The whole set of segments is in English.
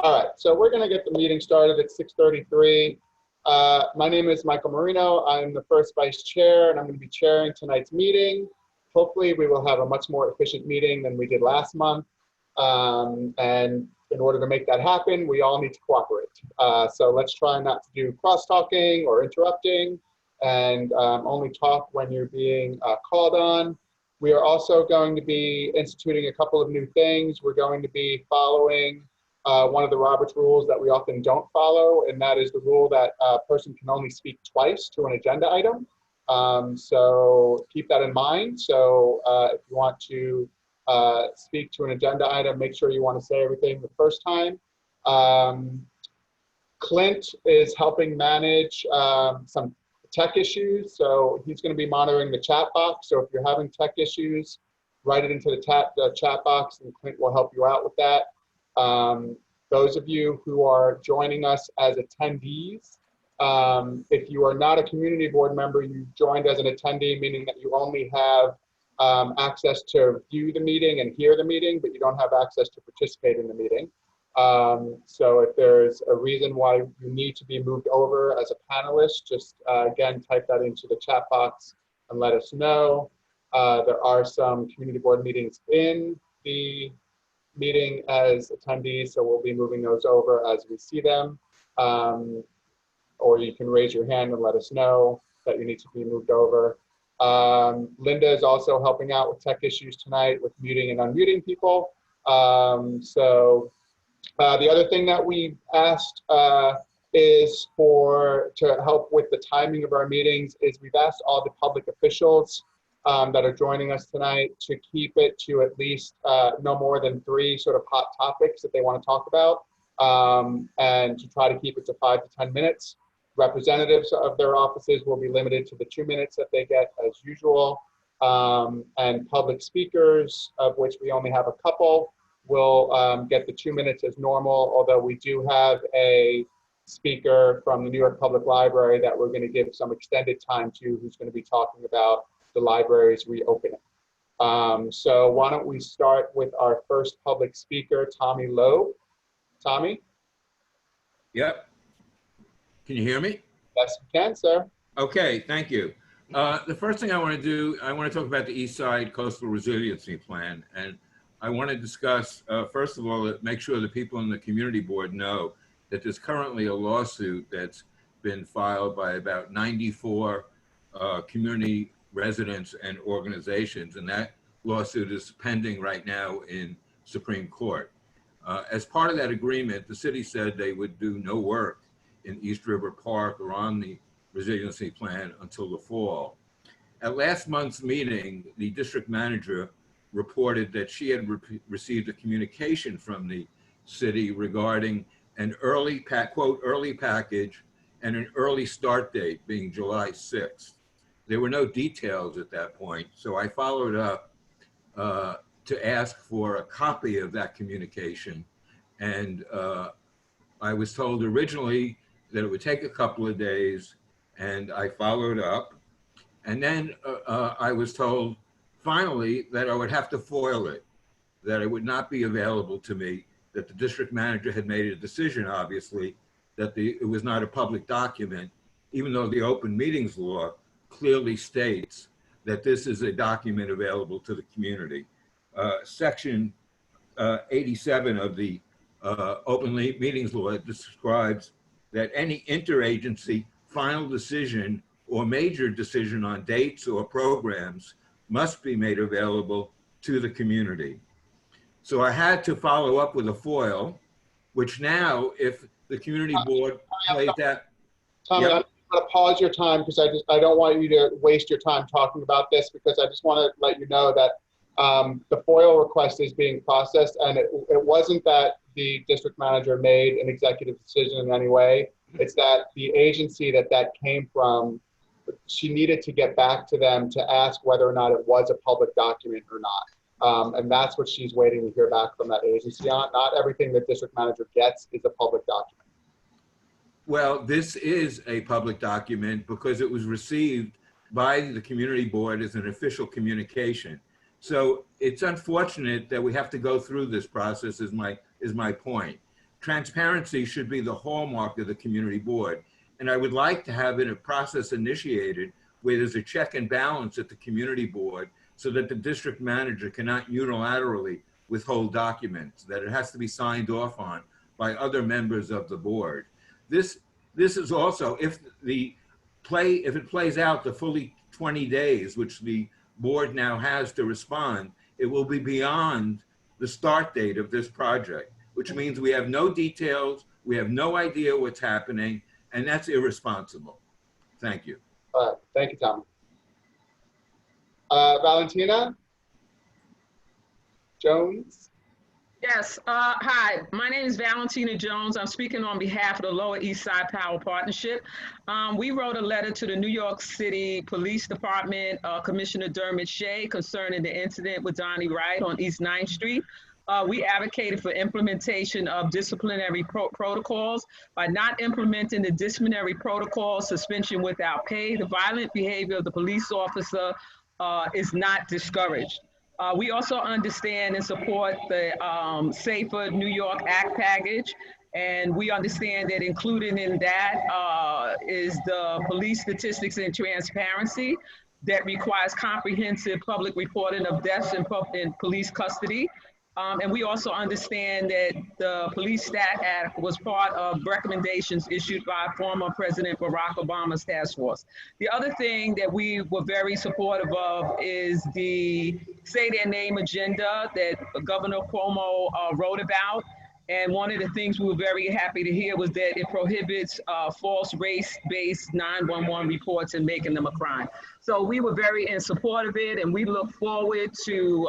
All right, so we're going to get the meeting started at 6:33. My name is Michael Marino. I'm the first vice chair, and I'm going to be chairing tonight's meeting. Hopefully, we will have a much more efficient meeting than we did last month. And in order to make that happen, we all need to cooperate. So let's try not to do cross-talking or interrupting, and only talk when you're being called on. We are also going to be instituting a couple of new things. We're going to be following one of the Roberts rules that we often don't follow, and that is the rule that a person can only speak twice to an agenda item. So keep that in mind. So if you want to speak to an agenda item, make sure you want to say everything the first time. Clint is helping manage some tech issues, so he's going to be monitoring the chat box. So if you're having tech issues, write it into the chat box, and Clint will help you out with that. Those of you who are joining us as attendees, if you are not a community board member, you joined as an attendee, meaning that you only have access to view the meeting and hear the meeting, but you don't have access to participate in the meeting. So if there's a reason why you need to be moved over as a panelist, just again, type that into the chat box and let us know. There are some community board meetings in the meeting as attendees, so we'll be moving those over as we see them. Or you can raise your hand and let us know that you need to be moved over. Linda is also helping out with tech issues tonight with muting and unmuting people. The other thing that we asked is to help with the timing of our meetings is we've asked all the public officials that are joining us tonight to keep it to at least no more than 3 sort of hot topics that they want to talk about, and to try to keep it to 5 to 10 minutes. Representatives of their offices will be limited to the 2 minutes that they get as usual, and public speakers, of which we only have a couple, will get the 2 minutes as normal, although we do have a speaker from the New York Public Library that we're going to give some extended time to, who's going to be talking about the library's reopening. So why don't we start with our first public speaker, Tommy Loeb. Tommy? Yep. Can you hear me? Yes, we can, sir. Okay, thank you. The first thing I want to do, I want to talk about the East Side Coastal Resiliency Plan. And I want to discuss, first of all, make sure the people in the community board know that there's currently a lawsuit that's been filed by about 94 community residents and organizations, and that lawsuit is pending right now in Supreme Court. As part of that agreement, the city said they would do no work in East River Park or on the resiliency plan until the fall. At last month's meeting, the district manager reported that she had received a communication from the city regarding an early package and an early start date being July 6th. There were no details at that point, so I followed up to ask for a copy of that communication. And I was told originally that it would take a couple of days, and I followed up. And then I was told finally that I would have to foil it, that it would not be available to me, that the district manager had made a decision, obviously, that it was not a public document, even though the open meetings law clearly states that this is a document available to the community. Section 87 of the open meetings law describes that any interagency final decision or major decision on dates or programs must be made available to the community. So I had to follow up with a FOIL, which now, if the community board plays that. Tommy, Yep. I'm going to pause your time because I don't want you to waste your time talking about this, because I just want to let you know that the FOIL request is being processed, and it wasn't that the district manager made an executive decision in any way. It's that the agency that came from, she needed to get back to them to ask whether or not it was a public document or not. And that's what she's waiting to hear back from that agency on. Not everything the district manager gets is a public document. Well, this is a public document because it was received by the community board as an official communication. So it's unfortunate that we have to go through this process, is my point. transparency should be the hallmark of the community board. And I would like to have a process initiated where there's a check and balance at the community board so that the district manager cannot unilaterally withhold documents, that it has to be signed off on by other members of the board. This is also, if it plays out the fully 20 days, which the board now has to respond, it will be beyond the start date of this project, which means we have no details, we have no idea what's happening, and that's irresponsible. Thank you. All right, thank you, Tom. Valentina Jones. Yes, hi, my name is Valentina Jones. I'm speaking on behalf of the Lower East Side Power Partnership. We wrote a letter to the New York City Police Department, Commissioner Dermot Shea, concerning the incident with Donnie Wright on East 9th Street. We advocated for implementation of disciplinary protocols. By not implementing the disciplinary protocol, suspension without pay, the violent behavior of the police officer is not discouraged. We also understand and support the Safer New York Act package. And we understand that included in that is the police statistics and transparency that requires comprehensive public reporting of deaths in police custody. And we also understand that the Police Stat Act was part of recommendations issued by former President Barack Obama's task force. The other thing that we were very supportive of is the Say Their Name agenda that Governor Cuomo wrote about. And one of the things we were very happy to hear was that it prohibits false race-based 911 reports and making them a crime. So we were very in support of it, and we look forward to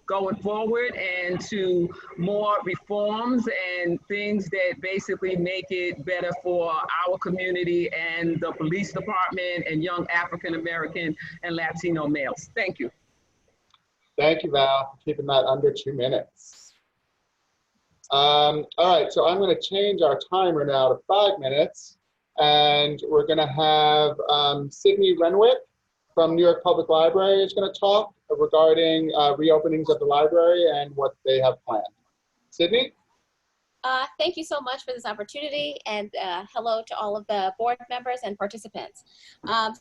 going forward and to more reforms and things that basically make it better for our community and the police department and young African American and Latino males. Thank you. Thank you, Val, for keeping that under 2 minutes. All right, so I'm going to change our timer now to 5 minutes, and we're going to have Sydney Renwick from New York Public Library is going to talk regarding reopenings of the library and what they have planned. Sydney? Thank you so much for this opportunity, and hello to all of the board members and participants.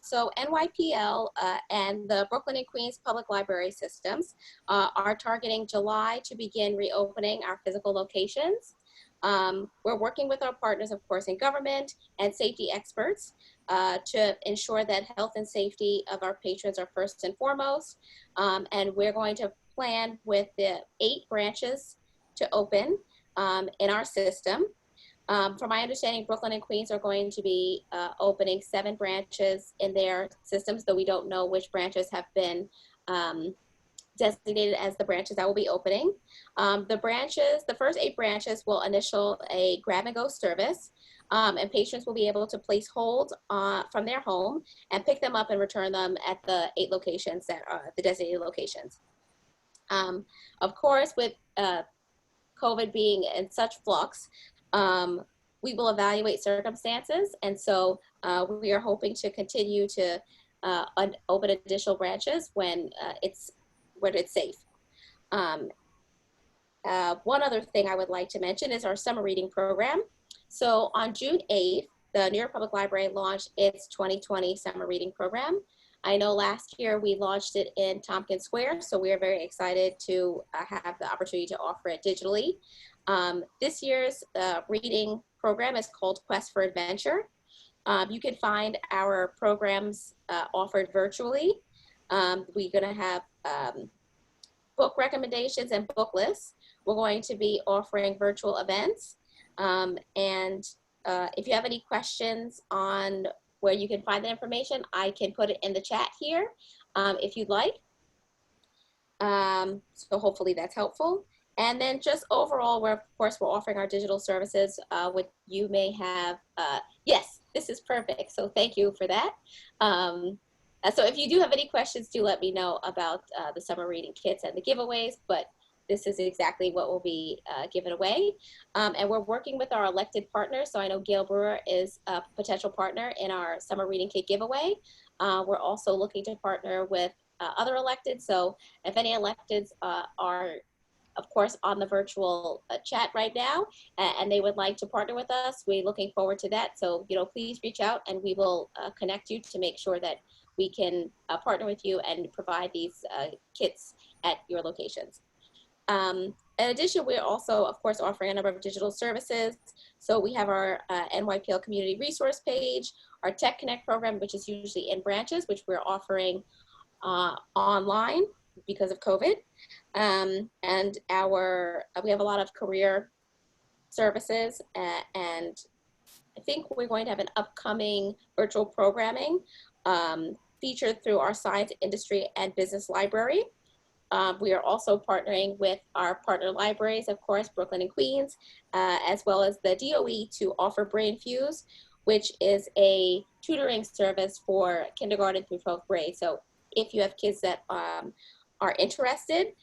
So NYPL and the Brooklyn and Queens Public Library Systems are targeting July to begin reopening our physical locations. We're working with our partners, of course, in government and safety experts to ensure that health and safety of our patrons are first and foremost. And we're going to plan with the 8 branches to open in our system. From my understanding, Brooklyn and Queens are going to be opening 7 branches in their systems, though we don't know which branches have been designated as the branches that will be opening. The first 8 branches will initial a grab-and-go service, and patrons will be able to place holds from their home and pick them up and return them at the 8 locations that are the designated locations. Of course, with COVID being in such flux, we will evaluate circumstances, and so we are hoping to continue to open additional branches when it's safe. One other thing I would like to mention is our summer reading program. So on June 8th, the New York Public Library launched its 2020 summer reading program. I know last year we launched it in Tompkins Square, so we are very excited to have the opportunity to offer it digitally. This year's reading program is called Quest for Adventure. You can find our programs offered virtually. We're going to have book recommendations and book lists. We're going to be offering virtual events. And if you have any questions on where you can find the information, I can put it in the chat here if you'd like. So hopefully that's helpful. And then just overall, we're offering our digital services. What you may have, yes, this is perfect. So thank you for that. So if you do have any questions, do let me know about the summer reading kits and the giveaways, but this is exactly what will be given away. And we're working with our elected partners. So I know Gail Brewer is a potential partner in our summer reading kit giveaway. We're also looking to partner with other electeds. So if any electeds are of course, on the virtual chat right now, and they would like to partner with us. We're looking forward to that. So, please reach out and we will connect you to make sure that we can partner with you and provide these kits at your locations. In addition, we're also, of course, offering a number of digital services. So we have our NYPL community resource page, our Tech Connect program, which is usually in branches, which we're offering online because of COVID. And we have a lot of career services, and I think we're going to have an upcoming virtual programming featured through our science, industry, and business library. We are also partnering with our partner libraries, of course, Brooklyn and Queens, as well as the DOE to offer BrainFuse, which is a tutoring service for kindergarten through 12th grade. So if you have kids that are interested,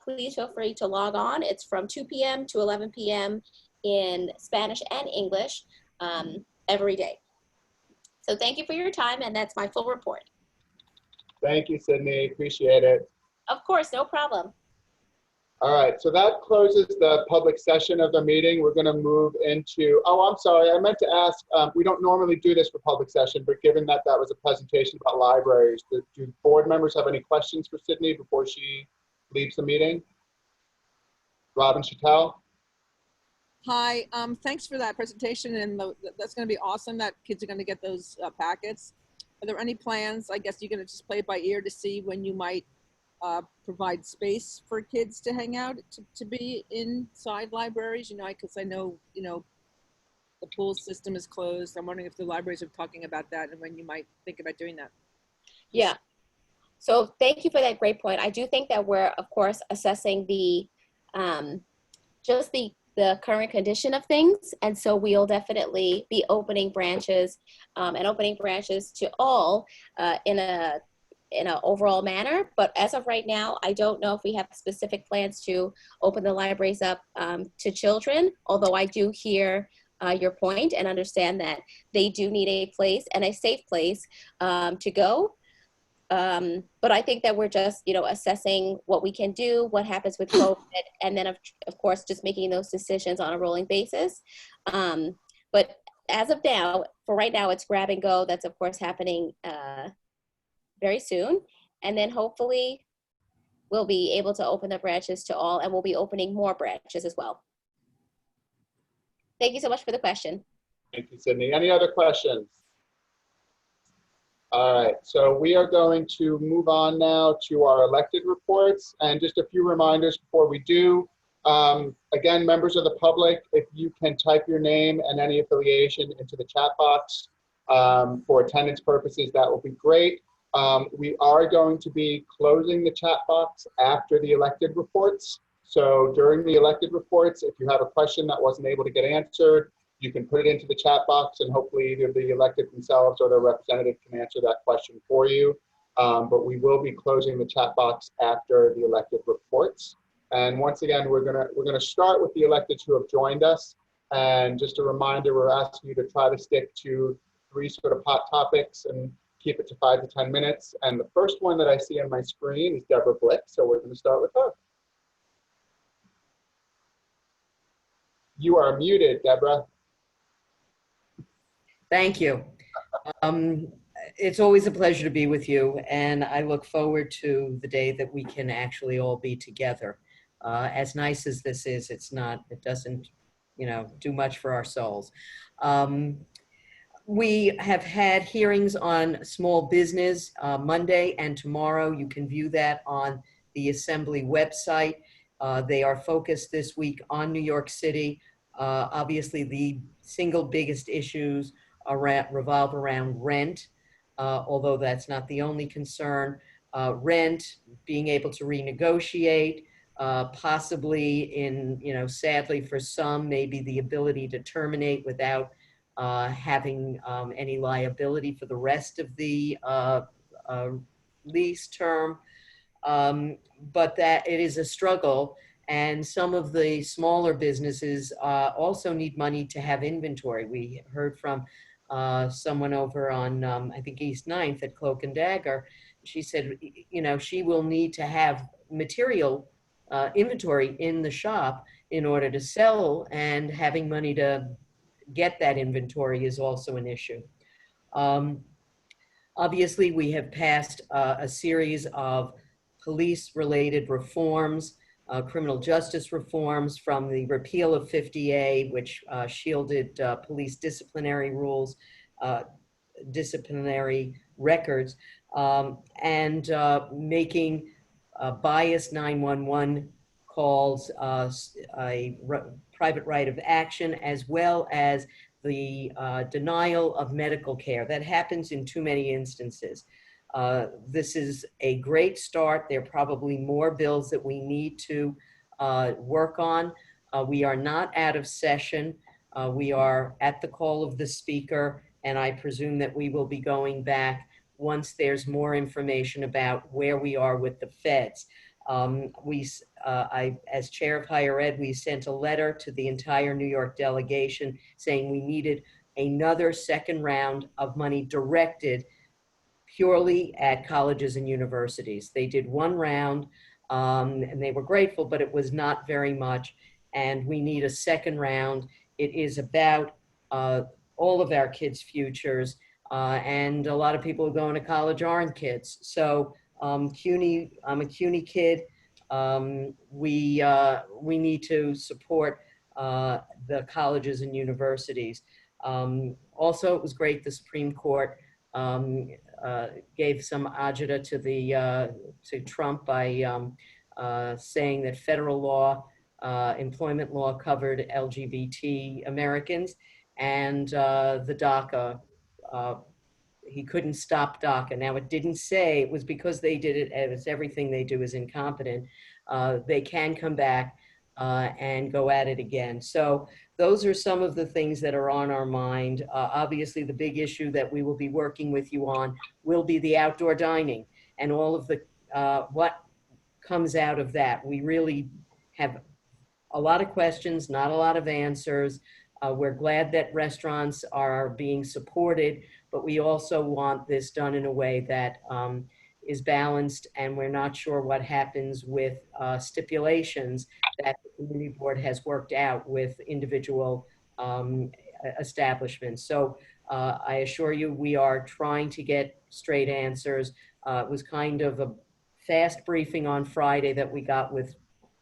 please feel free to log on. It's from 2 p.m. to 11 p.m. in Spanish and English every day. So thank you for your time, and that's my full report. Thank you, Sydney. Appreciate it. Of course, no problem. All right, so that closes the public session of the meeting. We're going to move into, oh, I'm sorry, I meant to ask, we don't normally do this for public session, but given that that was a presentation about libraries, do board members have any questions for Sydney before she leaves the meeting? Robin Chattel? Hi, thanks for that presentation, and that's going to be awesome that kids are going to get those packets. Are there any plans? I guess you're going to just play it by ear to see when you might provide space for kids to hang out, to be inside libraries, because I know, the pool system is closed. I'm wondering if the libraries are talking about that and when you might think about doing that. Yeah. So thank you for that great point. I do think that we're, of course, assessing the just the current condition of things. And so we'll definitely be opening branches and opening branches to all in an overall manner. But as of right now, I don't know if we have specific plans to open the libraries up to children, although I do hear your point and understand that they do need a place and a safe place to go. But I think that we're just, assessing what we can do, what happens with COVID, and then of course, just making those decisions on a rolling basis. But as of now, for right now, it's grab and go. That's of course happening very soon. And then hopefully we'll be able to open the branches to all, and we'll be opening more branches as well. Thank you so much for the question. Thank you, Sydney. Any other questions? All right, so we are going to move on now to our elected reports, and just a few reminders before we do. Again, members of the public, if you can type your name and any affiliation into the chat box for attendance purposes, that will be great. We are going to be closing the chat box after the elected reports. So during the elected reports, if you have a question that wasn't able to get answered, you can put it into the chat box, and hopefully either the elected themselves or their representative can answer that question for you. But we will be closing the chat box after the elected reports. And once again, we're gonna start with the electeds who have joined us. And just a reminder, we're asking you to try to stick to 3 sort of hot topics and keep it to 5 to 10 minutes. And the first one that I see on my screen is Deborah Blick, so we're going to start with her. You are muted, Deborah. Thank you. It's always a pleasure to be with you, and I look forward to the day that we can actually all be together. As nice as this is, it doesn't, do much for our souls. We have had hearings on small business Monday and tomorrow. You can view that on the Assembly website. They are focused this week on New York City. Obviously, the single biggest issues revolve around rent, although that's not the only concern. Rent, being able to renegotiate, possibly sadly for some, maybe the ability to terminate without having any liability for the rest of the lease term. But that it is a struggle. And some of the smaller businesses also need money to have inventory. We heard from someone over on, I think, East 9th at Cloak and Dagger. She said, she will need to have material inventory in the shop in order to sell, and having money to get that inventory is also an issue. Obviously, we have passed a series of police-related reforms, criminal justice reforms, from the repeal of 50A, which shielded police disciplinary rules, disciplinary records, and making biased 911 calls a private right of action, as well as the denial of medical care. That happens in too many instances. This is a great start. There are probably more bills that we need to work on. We are not out of session. We are at the call of the speaker, and I presume that we will be going back once there's more information about where we are with the feds. As chair of higher ed, we sent a letter to the entire New York delegation saying we needed another second round of money directed purely at colleges and universities. They did one round, and they were grateful, but it was not very much. And we need a second round. It is about all of our kids' futures. And a lot of people who go into college aren't kids. So I'm a CUNY kid. We need to support the colleges and universities. Also, it was great the Supreme Court gave some agita to Trump by saying that federal law, employment law, covered LGBT Americans, and the DACA. He couldn't stop DACA. Now, it didn't say it was because they did it, as everything they do is incompetent. They can come back and go at it again. So those are some of the things that are on our mind. Obviously, the big issue that we will be working with you on will be the outdoor dining and all of the what comes out of that. We really have a lot of questions, not a lot of answers. We're glad that restaurants are being supported, but we also want this done in a way that is balanced, and we're not sure what happens with stipulations that the community board has worked out with individual establishments. So I assure you, we are trying to get straight answers. It was kind of a fast briefing on Friday that we got with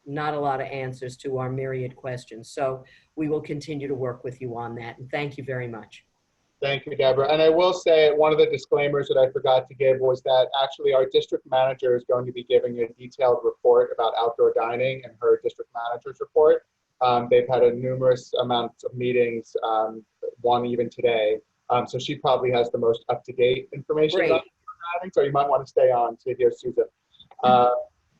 not a lot of answers to our myriad questions. So we will continue to work with you on that. And thank you very much. Thank you, Deborah. And I will say one of the disclaimers that I forgot to give was that actually our district manager is going to be giving a detailed report about outdoor dining in her district manager's report. They've had a numerous amounts of meetings, one even today. So she probably has the most up-to-date information about outdoor dining. So you might want to stay on to hear Susan.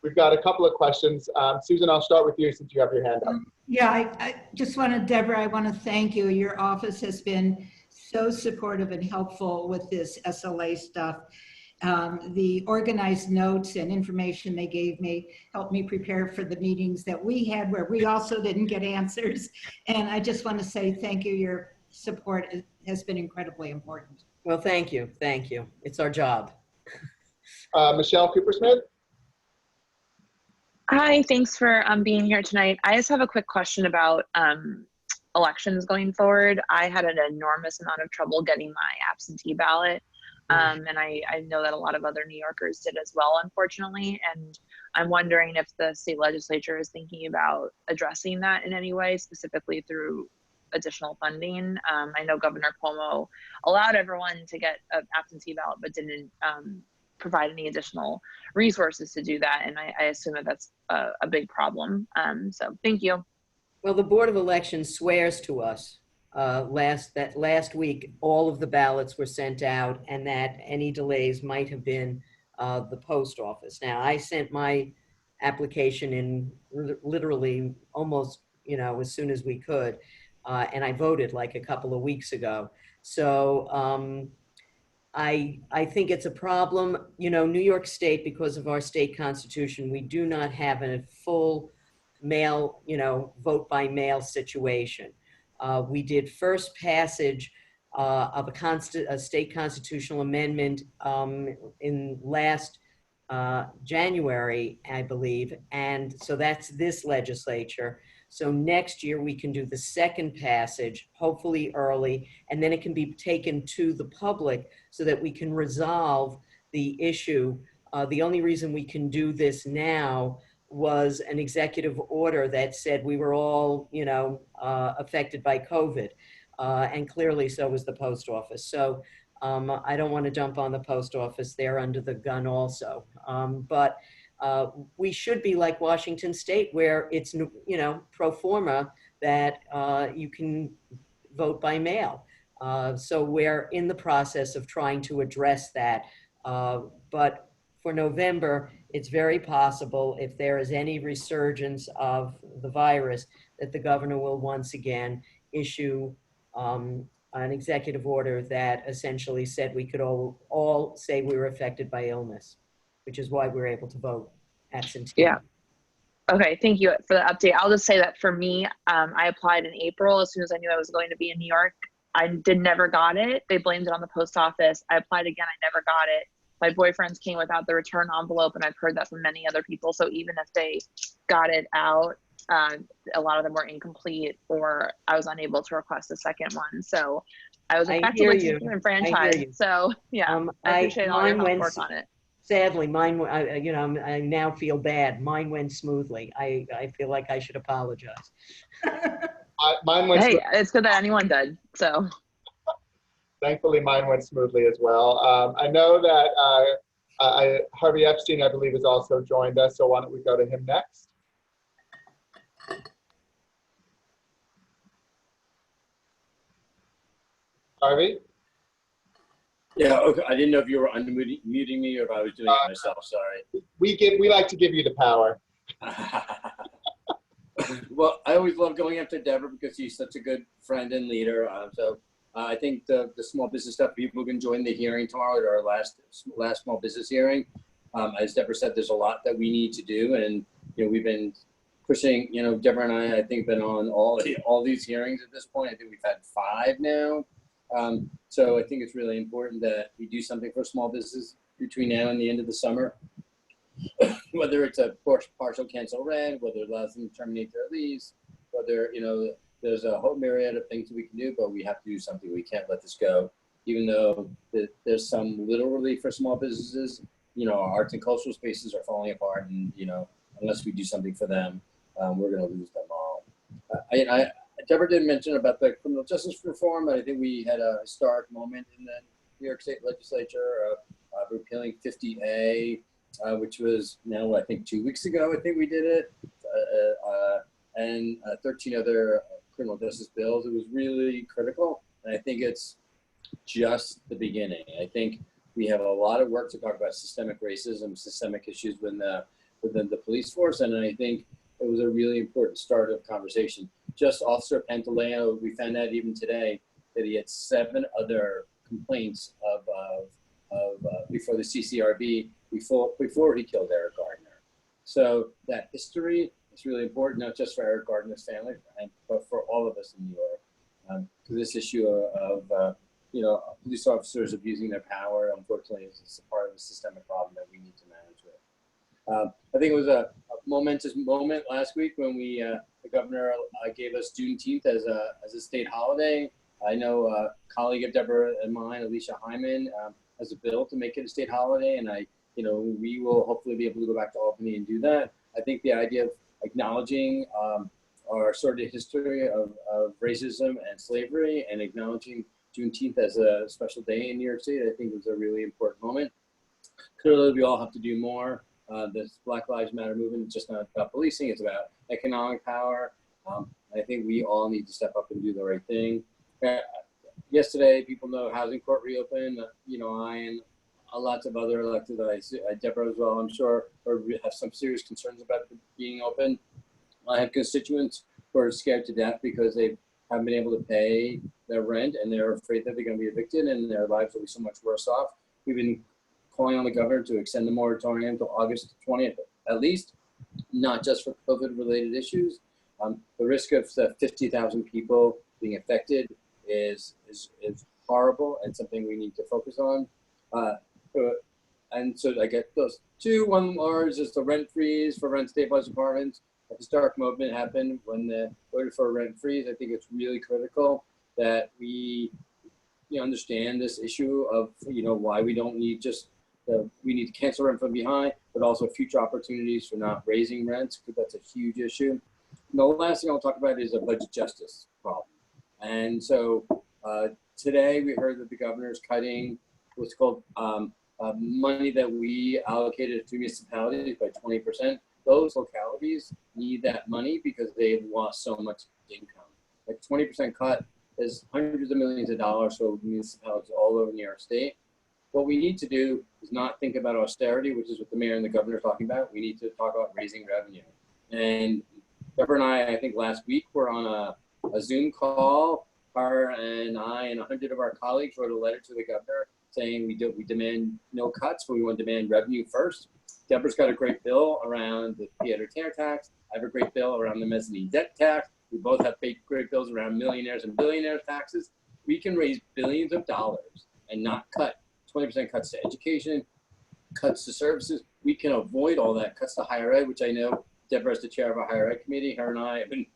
We've got a couple of questions. Susan, I'll start with you since you have your hand up. Yeah, I just wanted, Deborah, I want to thank you. Your office has been so supportive and helpful with this SLA stuff. The organized notes and information they gave me helped me prepare for the meetings that we had where we also didn't get answers. And I just want to say thank you. Your support has been incredibly important. Well, thank you. Thank you. It's our job. Michelle Coopersmith. Hi, thanks for being here tonight. I just have a quick question about elections going forward. I had an enormous amount of trouble getting my absentee ballot. And I know that a lot of other New Yorkers did as well, unfortunately. And I'm wondering if the state legislature is thinking about addressing that in any way, specifically through additional funding. I know Governor Cuomo allowed everyone to get an absentee ballot, but didn't provide any additional resources to do that. And I assume that that's a big problem. So thank you. Well, the Board of Elections swears to us that last week all of the ballots were sent out and that any delays might have been the post office. Now, I sent my application in literally almost, as soon as we could, and I voted like a couple of weeks ago. So I think it's a problem. New York State, because of our state constitution, we do not have a full mail, vote by mail situation. We did first passage of a state constitutional amendment in last January, I believe. And so that's this legislature. So next year we can do the second passage, hopefully early, and then it can be taken to the public so that we can resolve the issue. The only reason we can do this now was an executive order that said we were all, affected by COVID. And clearly so was the post office. So I don't want to jump on the post office. They're under the gun also. But we should be like Washington State, where it's, pro forma that you can vote by mail. So we're in the process of trying to address that. But for November, it's very possible, if there is any resurgence of the virus, that the governor will once again issue an executive order that essentially said we could all say we were affected by illness, which is why we were able to vote absentee. Yeah. Okay, thank you for the update. I'll just say that for me, I applied in April as soon as I knew I was going to be in New York. I never got it. They blamed it on the post office. I applied again, I never got it. My boyfriends came without the return envelope, and I've heard that from many other people. So even if they got it out, a lot of them were incomplete, or I was unable to request a second one. So I was effectively disenfranchised. So yeah, I appreciate all your hard work on it. Sadly, mine, I now feel bad. Mine went smoothly. I feel like I should apologize. Mine went. Hey, it's good that anyone did. So. Thankfully, mine went smoothly as well. I know that Harvey Epstein, I believe, has also joined us. So why don't we go to him next? Harvey? Yeah, okay. I didn't know if you were unmuting me or if I was doing it myself. Sorry. We like to give you the power. Well, I always love going after Deborah because she's such a good friend and leader. I think the small business stuff, people can join the hearing tomorrow at our last small business hearing. As Deborah said, there's a lot that we need to do, and we've been pushing. Deborah and I think, been on all these hearings at this point. I think we've had 5 now. So I think it's really important that we do something for small business between now and the end of the summer. Whether it's a partial cancel rent, whether it allows them to terminate their lease, whether there's a whole myriad of things that we can do, but we have to do something. We can't let this go, even though there's some little relief for small businesses. Our arts and cultural spaces are falling apart, and unless we do something for them, we're going to lose them all. Deborah did mention about the criminal justice reform, and I think we had a historic moment in the New York State Legislature of repealing 50A, which was now, I think, 2 weeks ago. I think we did it, and 13 other criminal justice bills. It was really critical, and I think it's just the beginning. I think we have a lot of work to talk about systemic racism, systemic issues within the police force, and I think it was a really important start of conversation. Just Officer Pantaleo, we found out even today that he had 7 other complaints of before the CCRB before he killed Eric Gardner. So that history is really important, not just for Eric Gardner's family, but for all of us in New York. Because this issue of police officers abusing their power, unfortunately, is a part of a systemic problem that we need to manage with. I think it was a momentous moment last week when the governor gave us Juneteenth as a state holiday. I know a colleague of Deborah and mine, Alicia Hyman, has a bill to make it a state holiday, and we will hopefully be able to go back to Albany and do that. I think the idea of acknowledging our sordid history of racism and slavery, and acknowledging Juneteenth as a special day in New York State, I think was a really important moment. Clearly, we all have to do more. This Black Lives Matter movement is just not about policing, it's about economic power. I think we all need to step up and do the right thing. Yesterday, people know Housing Court reopened. I and lots of other elected, Deborah as well, I'm sure, or have some serious concerns about it being open. I have constituents who are scared to death because they haven't been able to pay their rent, and they're afraid that they're going to be evicted and their lives will be so much worse off. We've been calling on the governor to extend the moratorium until August 20th, at least, not just for COVID-related issues. The risk of 50,000 people being affected is horrible and something we need to focus on. And so I get those two. One more is just a rent freeze for rent stabilized apartments. A historic movement happened when they voted for a rent freeze. I think it's really critical that we understand this issue of why we don't need just we need to cancel rent from behind, but also future opportunities for not raising rents, because that's a huge issue. And the last thing I'll talk about is a budget justice problem. And so today we heard that the governor is cutting what's called money that we allocated to municipalities by 20%. Those localities need that money because they've lost so much income. Like 20% cut is hundreds of millions of dollars for municipalities all over New York State. What we need to do is not think about austerity, which is what the mayor and the governor are talking about. We need to talk about raising revenue. And Deborah and I think last week were on a Zoom call. Her and I and 100 of our colleagues wrote a letter to the governor saying we demand no cuts, but we want to demand revenue first. Deborah's got a great bill around the pied-à-terre tax. I have a great bill around the mezzanine debt tax. We both have great bills around millionaires and billionaires taxes. We can raise billions of dollars and not cut 20% cuts to education, cuts to services. We can avoid all that, cuts to higher ed, which I know Deborah is the chair of our higher ed committee. Her and I have been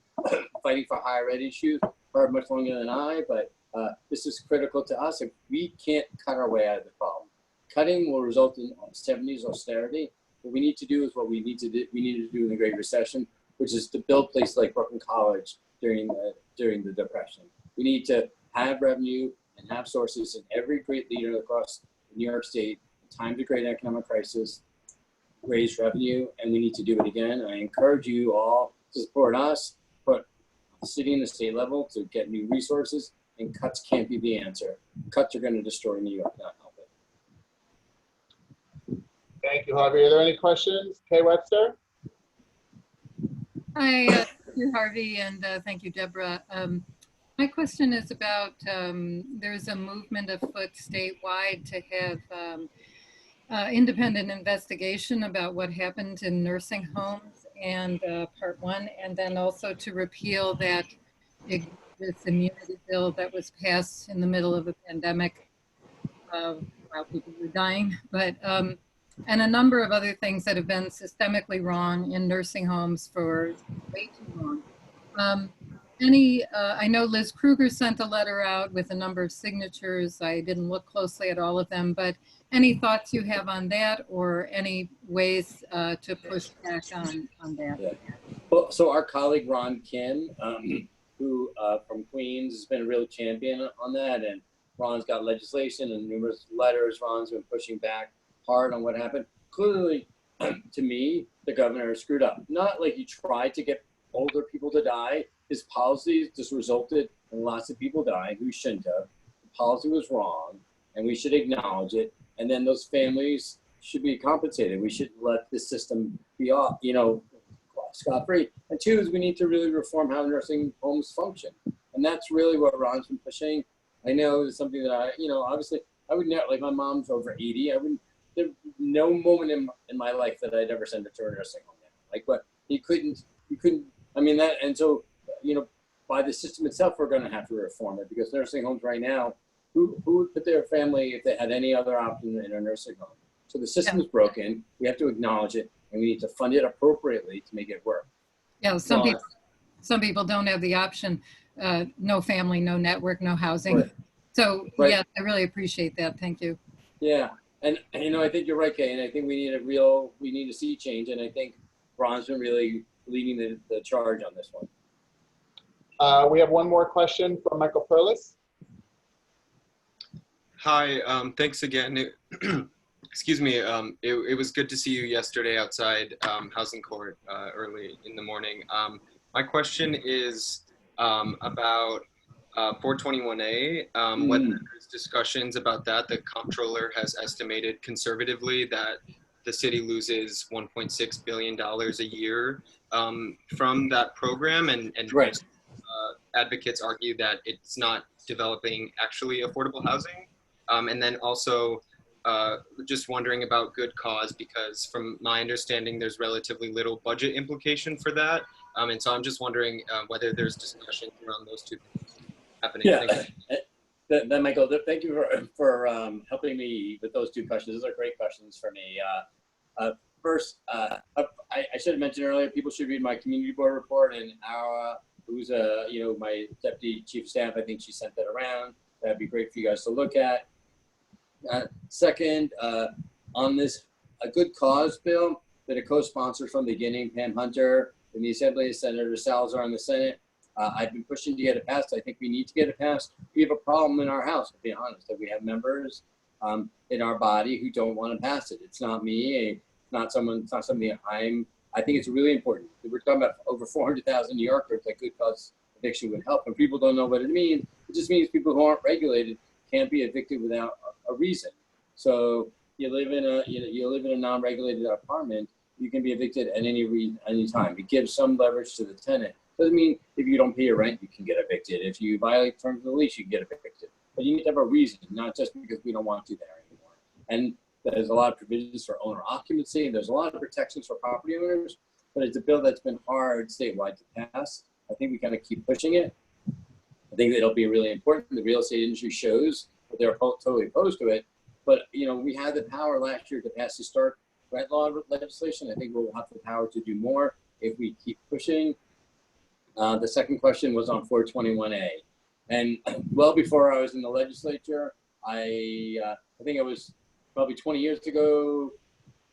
fighting for higher ed issues for much longer than I, but this is critical to us. If we can't cut our way out of the problem, cutting will result in 70s austerity. What we need to do is what we needed to do in the Great Recession, which is to build places like Brooklyn College during the Depression. We need to have revenue and have sources, and every great leader across New York State, in times of great economic crisis, raise revenue, and we need to do it again. I encourage you all to support us, put the city and the state level to get new resources, and cuts can't be the answer. Cuts are going to destroy New York, not help it. Thank you, Harvey. Are there any questions? Kay Webster? Hi, thank you, Harvey, and thank you, Deborah. My question is about there's a movement afoot statewide to have independent investigation about what happened in nursing homes and part one, and then also to repeal that this immunity bill that was passed in the middle of a pandemic while people were dying, but and a number of other things that have been systemically wrong in nursing homes for way too long. I know Liz Kruger sent a letter out with a number of signatures. I didn't look closely at all of them, but any thoughts you have on that, or any ways to push back on that? Yeah. Well, so our colleague Ron Kim, who from Queens, has been a real champion on that, and Ron's got legislation and numerous letters. Ron's been pushing back hard on what happened. Clearly, to me, the governor screwed up. Not like he tried to get older people to die. His policies just resulted in lots of people dying who shouldn't have. The policy was wrong, and we should acknowledge it. And then those families should be compensated. We shouldn't let the system be off, scot-free. And two is we need to really reform how nursing homes function. And that's really what Ron's been pushing. I know it's something that obviously I would never, like my mom's over 80. There's no moment in my life that I'd ever send her to a nursing home now. But he couldn't, and so, by the system itself, we're going to have to reform it, because nursing homes right now, who would put their family if they had any other option in a nursing home? So the system is broken. We have to acknowledge it, and we need to fund it appropriately to make it work. Yeah, some people don't have the option. No family, no network, no housing. Right. So right. Yeah, I really appreciate that. Thank you. Yeah, and I think you're right, Kay, and I think we need to see change, and I think Ron's been really leading the charge on this one. We have one more question from Michael Perlis. Hi, thanks again. Excuse me, it was good to see you yesterday outside Housing Court early in the morning. My question is about 421A, whether there's discussions about that. The comptroller has estimated conservatively that the city loses $1.6 billion a year from that program, and right. Advocates argue that it's not developing actually affordable housing. And then also just wondering about good cause, because from my understanding, there's relatively little budget implication for that. And so I'm just wondering whether there's discussions around those two things happening. Yeah, Then Michael, thank you for helping me with those two questions. Those are great questions for me. First, I should have mentioned earlier, people should read my community board report, and Ara, who's my deputy chief of staff, I think she sent that around. That'd be great for you guys to look at. Second, on this a good cause bill that a co-sponsor from the beginning, Pam Hunter in the Assembly, Senator Salazar in the Senate. I've been pushing to get it passed. I think we need to get it passed. We have a problem in our House, to be honest, that we have members in our body who don't want to pass it. It's not me. It's not something I think it's really important. We're talking about over 400,000 New Yorkers that good cause eviction would help. And people don't know what it means. It just means people who aren't regulated can't be evicted without a reason. So you live in a non-regulated apartment, you can be evicted at any time. It gives some leverage to the tenant. Doesn't mean if you don't pay your rent, you can get evicted. If you violate terms of the lease, you can get evicted. But you need to have a reason, not just because we don't want you there anymore. And there's a lot of provisions for owner occupancy. There's a lot of protections for property owners, but it's a bill that's been hard statewide to pass. I think we kind of keep pushing it. I think it'll be really important. The real estate industry shows that they're totally opposed to it. But we had the power last year to pass historic rent law legislation. I think we'll have the power to do more if we keep pushing. The second question was on 421A. And well before I was in the legislature, I think it was probably 20 years ago,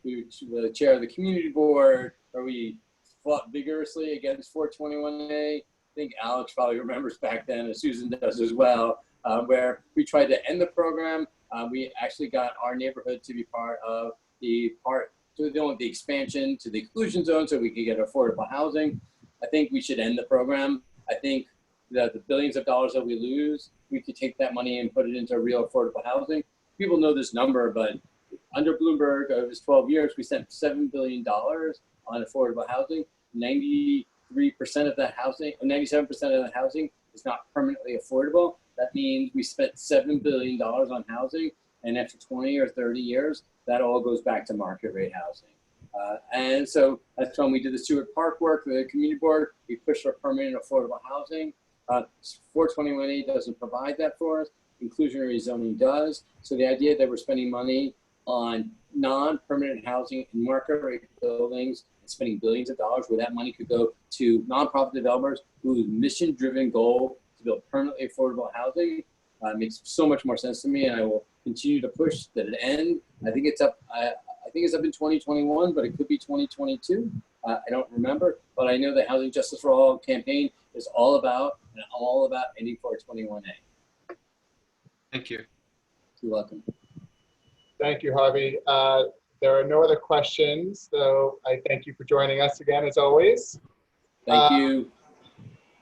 we were the chair of the community board, where we fought vigorously against 421A. I think Alex probably remembers back then, and Susan does as well, where we tried to end the program. We actually got our neighborhood to be part of the expansion to the exclusion zone so we could get affordable housing. I think we should end the program. I think that the billions of dollars that we lose, we could take that money and put it into real affordable housing. People know this number, but under Bloomberg, over his 12 years, we spent $7 billion on affordable housing. 93% of that housing, 97% of the housing is not permanently affordable. That means we spent $7 billion on housing, and after 20 or 30 years, that all goes back to market rate housing. And so that's when we did the Stewart Park work, the community board, we pushed for permanent affordable housing. 421A doesn't provide that for us. Inclusionary zoning does. So the idea that we're spending money on non-permanent housing in market rate buildings and spending billions of dollars where that money could go to nonprofit developers whose mission-driven goal to build permanently affordable housing makes so much more sense to me, and I will continue to push that it end. I think it's up. I think it's up in 2021, but it could be 2022. I don't remember, but I know the Housing Justice for All campaign is all about ending 421A. Thank you. You're welcome. Thank you, Harvey. There are no other questions, so I thank you for joining us again, as always. Thank you.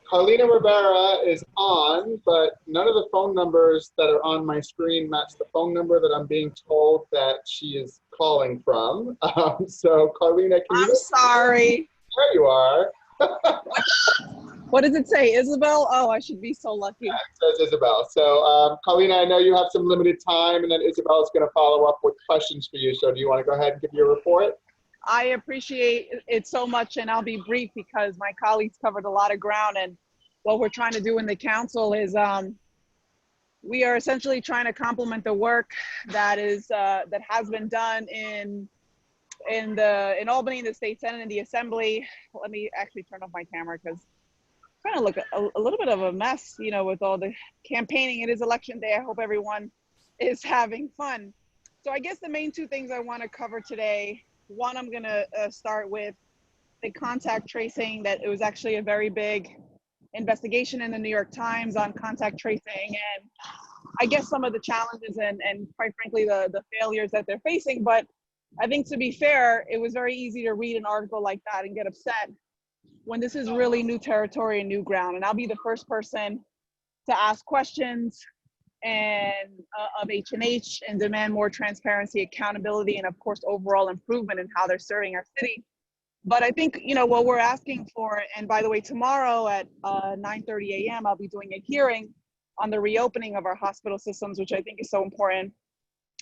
Carlina Rivera is on, but none of the phone numbers that are on my screen match the phone number that I'm being told that she is calling from. So Carlina, can you— I'm sorry. There you are. What does it say, Isabel? Oh, I should be so lucky. Yeah, it says Isabel. So Carlina, I know you have some limited time, and then Isabel is going to follow up with questions for you. So do you want to go ahead and give your report? I appreciate it so much, and I'll be brief because my colleagues covered a lot of ground, and what we're trying to do in the council is we are essentially trying to complement the work that has been done in Albany, in the state Senate, and the Assembly. Let me actually turn off my camera because I'm trying to look a little bit of a mess, with all the campaigning. It is election day. I hope everyone is having fun. So I guess the main two things I want to cover today. One, I'm going to start with the contact tracing. That it was actually a very big investigation in the New York Times on contact tracing, and I guess some of the challenges and quite frankly the failures that they're facing. But I think, to be fair, it was very easy to read an article like that and get upset when this is really new territory and new ground. And I'll be the first person to ask questions and of H&H and demand more transparency, accountability, and of course overall improvement in how they're serving our city. But I think, what we're asking for, and by the way, tomorrow at 9:30 a.m., I'll be doing a hearing on the reopening of our hospital systems, which I think is so important.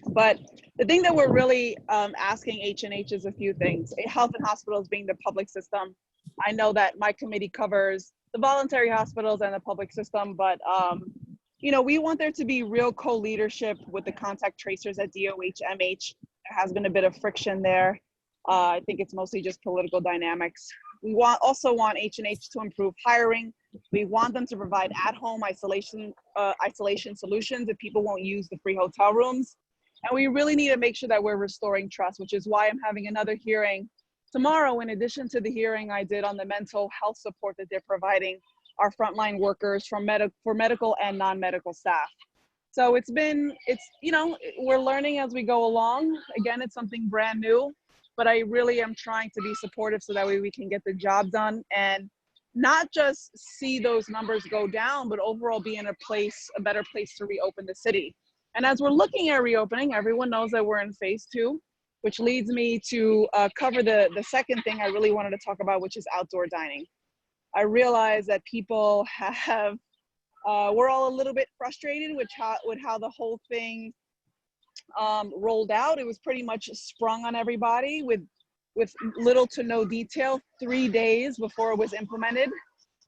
But the thing that we're really asking H&H is a few things. Health and hospitals being the public system. I know that my committee covers the voluntary hospitals and the public system, but we want there to be real co-leadership with the contact tracers at DOH, MH. There has been a bit of friction there. I think it's mostly just political dynamics. We also want H&H to improve hiring. We want them to provide at-home isolation solutions if people won't use the free hotel rooms. And we really need to make sure that we're restoring trust, which is why I'm having another hearing tomorrow, in addition to the hearing I did on the mental health support that they're providing our frontline workers for medical and non-medical staff. So we're learning as we go along. Again, it's something brand new, but I really am trying to be supportive so that way we can get the job done and not just see those numbers go down, but overall be in a better place to reopen the city. And as we're looking at reopening, everyone knows that we're in phase 2, which leads me to cover the second thing I really wanted to talk about, which is outdoor dining. I realize that people we're all a little bit frustrated with how the whole thing rolled out. It was pretty much sprung on everybody with little to no detail 3 days before it was implemented.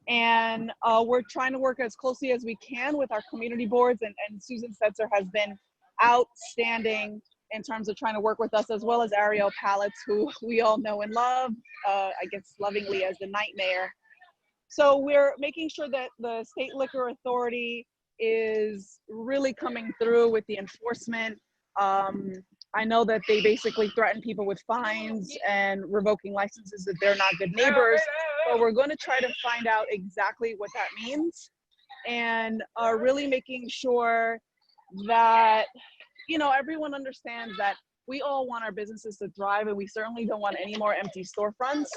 And we're trying to work as closely as we can with our community boards, and Susan Setzer has been outstanding in terms of trying to work with us, as well as Ariel Pallets, who we all know and love, I guess lovingly as the Nightmare. So we're making sure that the State Liquor Authority is really coming through with the enforcement. I know that they basically threaten people with fines and revoking licenses if they're not good neighbors, but we're going to try to find out exactly what that means, and really making sure that, everyone understands that we all want our businesses to thrive, and we certainly don't want any more empty storefronts,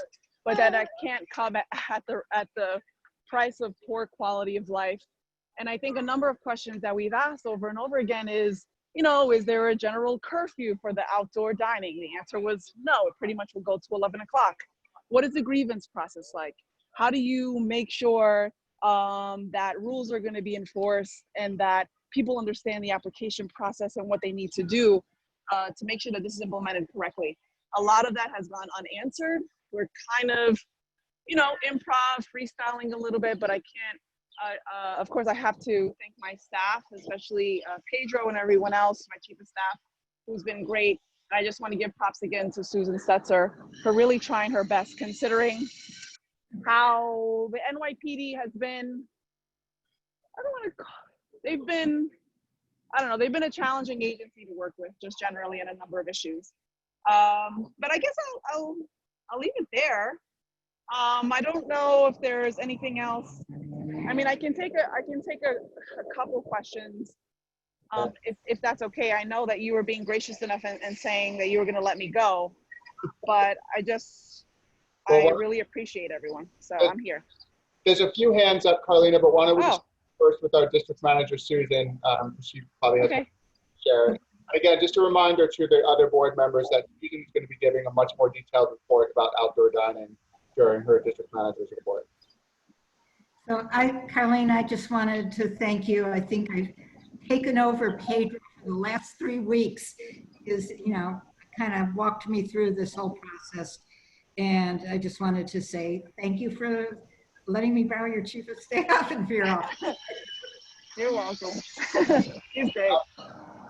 but that can't come at the price of poor quality of life. And I think a number of questions that we've asked over and over again is, is there a general curfew for the outdoor dining? The answer was no, it pretty much will go to 11 o'clock. What is the grievance process like? How do you make sure that rules are going to be enforced and that people understand the application process and what they need to do to make sure that this is implemented correctly? A lot of that has gone unanswered. We're kind of, improv, freestyling a little bit, but I can't. Of course, I have to thank my staff, especially Pedro and everyone else, my chief of staff, who's been great. I just want to give props again to Susan Setzer for really trying her best, considering how the NYPD has been, they've been a challenging agency to work with, just generally in a number of issues. But I guess I'll leave it there. I don't know if there's anything else. I mean, I can take a couple questions, if that's okay. I know that you were being gracious enough and saying that you were going to let me go, but I really appreciate everyone, so I'm here. There's a few hands up, Carlina, but why don't we just first with our district manager, Susan. She probably has to share it. Again, just a reminder to the other board members that Susan is going to be giving a much more detailed report about outdoor dining during her district manager's report. So Carlina, I just wanted to thank you. I think I've taken over Pedro for the last 3 weeks, because, kind of walked me through this whole process. And I just wanted to say thank you for letting me borrow your chief of staff and for your office. You're welcome. He's great.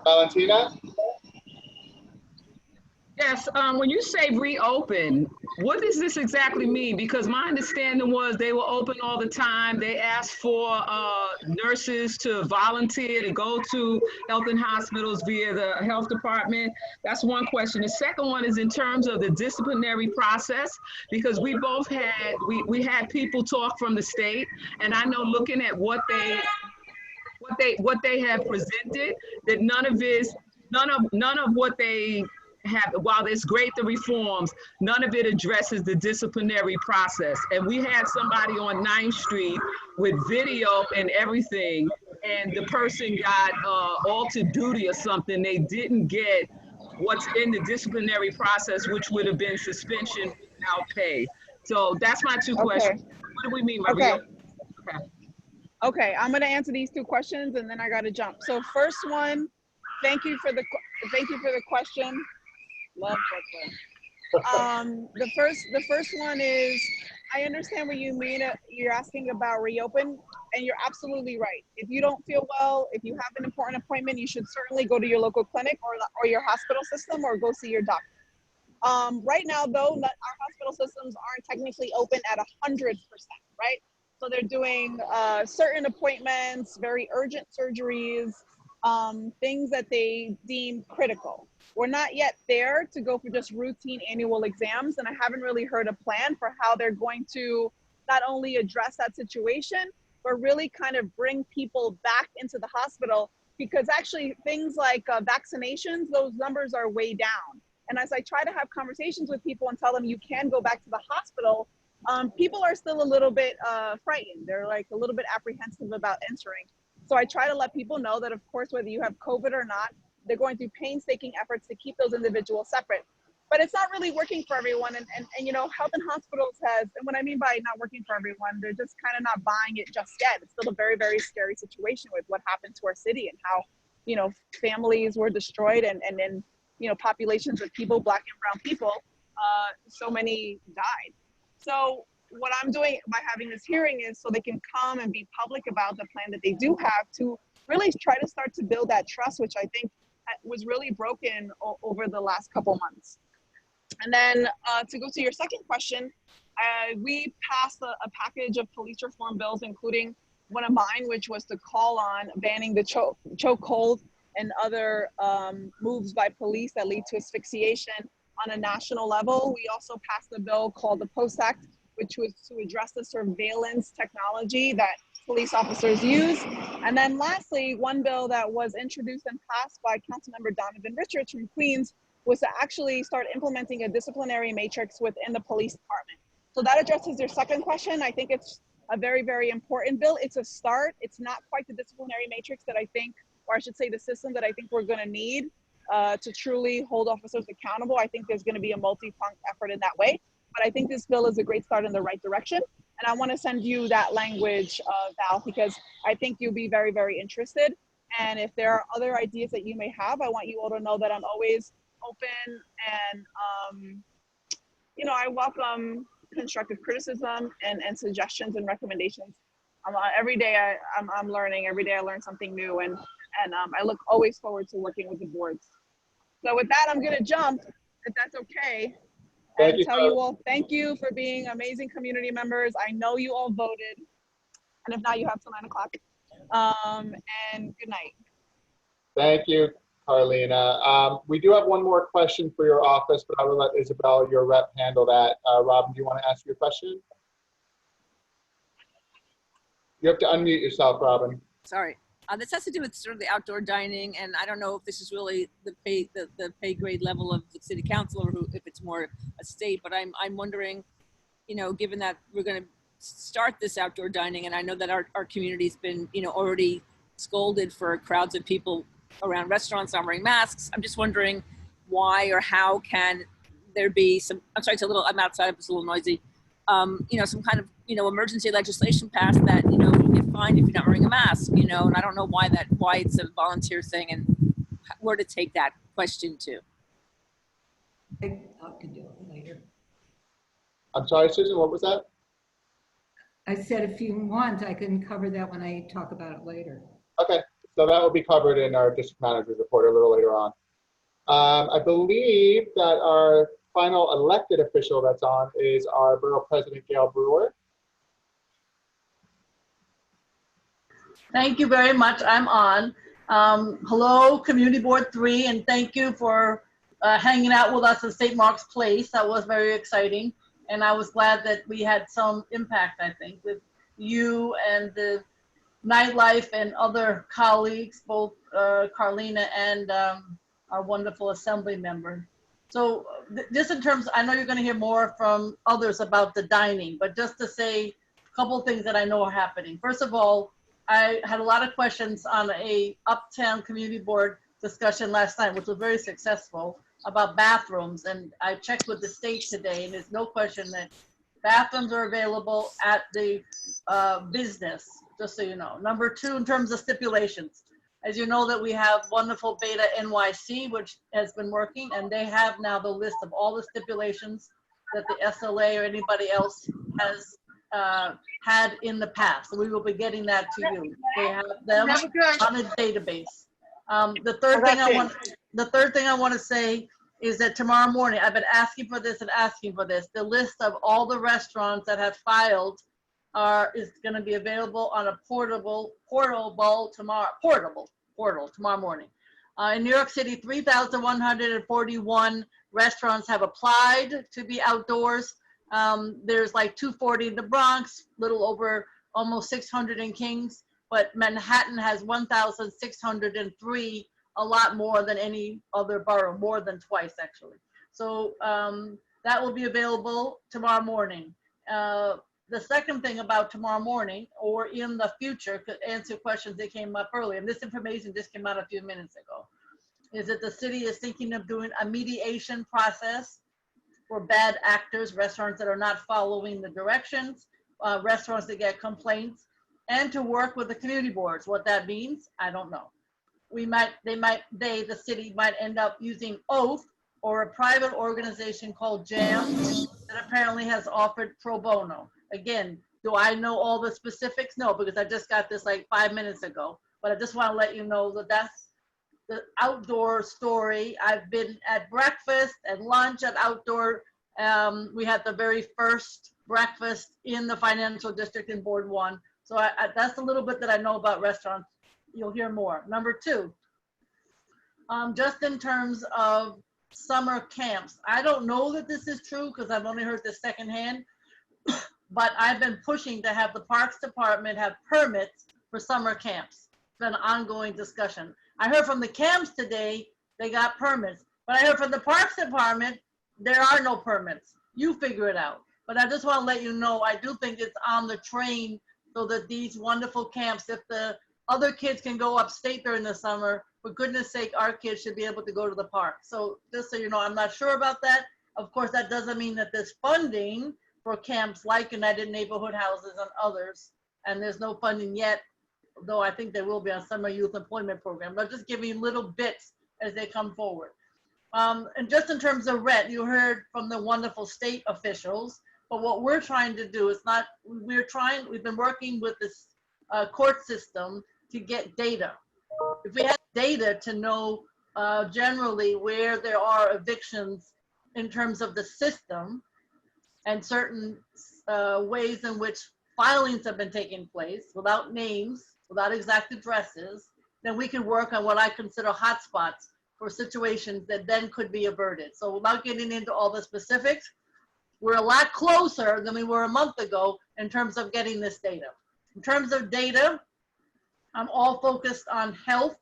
Valentina? Yes, when you say reopen, what does this exactly mean? Because my understanding was they were open all the time. They asked for nurses to volunteer to go to health and hospitals via the health department. That's one question. The second one is in terms of the disciplinary process, because we both had, we had people talk from the state, and I know looking at what they have presented, that none of what they have, while it's great, the reforms, none of it addresses the disciplinary process. And we had somebody on 9th Street with video and everything, and the person got altered duty or something. They didn't get what's in the disciplinary process, which would have been suspension without pay. So that's my two questions. What do we mean by reopen? Okay, I'm going to answer these 2 questions and then I got to jump. So first one, thank you for the question. Love Brooklyn. The first one is, I understand what you mean. You're asking about reopen. and you're absolutely right. If you don't feel well, if you have an important appointment, you should certainly go to your local clinic or your hospital system or go see your doctor. Right now, though, our hospital systems aren't technically open at 100%, right? So they're doing certain appointments, very urgent surgeries, things that they deem critical. We're not yet there to go for just routine annual exams, and I haven't really heard a plan for how they're going to not only address that situation, but really kind of bring people back into the hospital, because actually things like vaccinations, those numbers are way down. And as I try to have conversations with people and tell them you can go back to the hospital, people are still a little bit frightened. They're like a little bit apprehensive about entering. So I try to let people know that, of course, whether you have COVID or not, they're going through painstaking efforts to keep those individuals separate. But it's not really working for everyone. And you know, Health and Hospitals has, and what I mean by not working for everyone, they're just kind of not buying it just yet. It's still a very, very scary situation with what happened to our city and how, you know, families were destroyed and then, you know, populations of people, Black and brown people, so many died. So what I'm doing by having this hearing is so they can come and be public about the plan that they do have to really try to start to build that trust, which I think was really broken over the last couple months. And then to go to your second question, we passed a package of police reform bills, including one of mine, which was to call on banning the chokehold and other moves by police that lead to asphyxiation on a national level. We also passed a bill called the POST Act, which was to address the surveillance technology that police officers use. And then lastly, one bill that was introduced and passed by Councilmember Donovan Richards from Queens was to actually start implementing a disciplinary matrix within the police department. So that addresses your second question. I think it's a very, very important bill. It's a start. It's not quite the disciplinary matrix that I think, or I should say the system that I think we're gonna need to truly hold officers accountable. I think there's gonna be a multi-pronged effort in that way. But I think this bill is a great start in the right direction. And I wanna send you that language, Val, because I think you'll be very, very interested. And if there are other ideas that you may have, I want you all to know that I'm always open and, you know, I welcome constructive criticism and suggestions and recommendations. Every day I'm learning, every day I learn something new, and I look always forward to working with the boards. So with that, I'm gonna jump, if that's okay, and tell you all, thank you for being amazing community members. I know you all voted, and if not, you have till 9 o'clock. And good night. Thank you, Carlina. We do have one more question for your office, but I will let Isabel, your rep, handle that. Robin, do you want to ask your question? You have to unmute yourself, Robin. Sorry. This has to do with sort of the outdoor dining, and I don't know if this is really the pay grade level of the city council or if it's more a state, but I'm wondering, you know, given that we're going to start this outdoor dining, and I know that our community's been, you know, already scolded for crowds of people around restaurants not wearing masks. I'm just wondering why or how can there be some, I'm sorry, I'm outside, it's a little noisy, you know, some kind of, you know, emergency legislation passed that, you know, you get fined if you're not wearing a mask, you know, and I don't know why it's a volunteer thing and where to take that question to. I can do it later. I'm sorry, Susan, what was that? I said if you want, I can cover that when I talk about it later. Okay, so that will be covered in our district manager's report a little later on. I believe that our final elected official that's on is our Borough President, Gail Brewer. Thank you very much. I'm on. Hello, Community Board 3, and thank you for hanging out with us at St. Mark's Place. That was very exciting. And I was glad that we had some impact, I think, with you and the nightlife and other colleagues, both Carlina and our wonderful assembly member. So just in terms, I know you're going to hear more from others about the dining, but just to say a couple things that I know are happening. First of all, I had a lot of questions on a Uptown Community Board discussion last night, which was very successful, about bathrooms. And I checked with the state today, and there's no question that bathrooms are available at the business, just so you know. Number two, in terms of stipulations, as you know that we have wonderful Beta NYC, which has been working, and they have now the list of all the stipulations that the SLA or anybody else has had in the past. So we will be getting that to you. They have them on a database. The third thing I want to say is that tomorrow morning, I've been asking for this and asking for this. The list of all the restaurants that have filed is going to be available on a portal tomorrow morning. In New York City, 3,141 restaurants have applied to be outdoors. There's like 240 in the Bronx, little over almost 600 in Kings, but Manhattan has 1,603, a lot more than any other borough, more than twice actually. So that will be available tomorrow morning. The second thing about tomorrow morning or in the future, could answer questions that came up earlier, and this information just came out a few minutes ago, is that the city is thinking of doing a mediation process for bad actors, restaurants that are not following the directions, restaurants that get complaints, and to work with the community boards. What that means, I don't know. The city might end up using Oath or a private organization called JAM that apparently has offered pro bono. Again, do I know all the specifics? No, because I just got this like 5 minutes ago, but I just want to let you know that that's the outdoor story. I've been at breakfast and lunch at outdoor. We had the very first breakfast in the financial district in Board 1. So that's a little bit that I know about restaurants. You'll hear more. Number 2, just in terms of summer camps, I don't know that this is true because I've only heard this secondhand, but I've been pushing to have the Parks Department have permits for summer camps. It's been an ongoing discussion. I heard from the camps today, they got permits, but I heard from the Parks Department, there are no permits. You figure it out. But I just want to let you know, I do think it's on the train so that these wonderful camps, if the other kids can go upstate during the summer, for goodness sake, our kids should be able to go to the park. So just so you know, I'm not sure about that. Of course, that doesn't mean that there's funding for camps like United Neighborhood Houses and others, and there's no funding yet, though I think there will be on Summer Youth Employment Program. But just giving you little bits as they come forward. And just in terms of rent, you heard from the wonderful state officials, but what we're trying to do is not, we've been working with this court system to get data. If we had data to know generally where there are evictions in terms of the system and certain ways in which filings have been taking place without names, without exact addresses, then we can work on what I consider hotspots for situations that then could be averted. So without getting into all the specifics, we're a lot closer than we were a month ago in terms of getting this data. In terms of data, I'm all focused on health.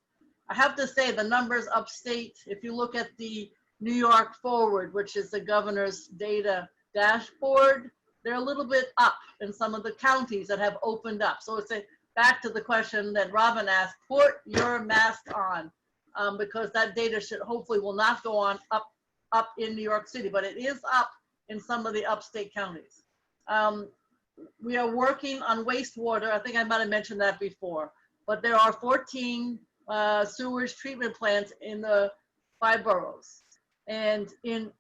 I have to say the numbers upstate, if you look at the New York Forward, which is the governor's data dashboard, they're a little bit up in some of the counties that have opened up. So it's back to the question that Robin asked, put your mask on, because that data should hopefully will not go on up in New York City, but it is up in some of the upstate counties. We are working on wastewater. I think I might have mentioned that before, but there are 14 sewage treatment plants in the 5 boroughs. And in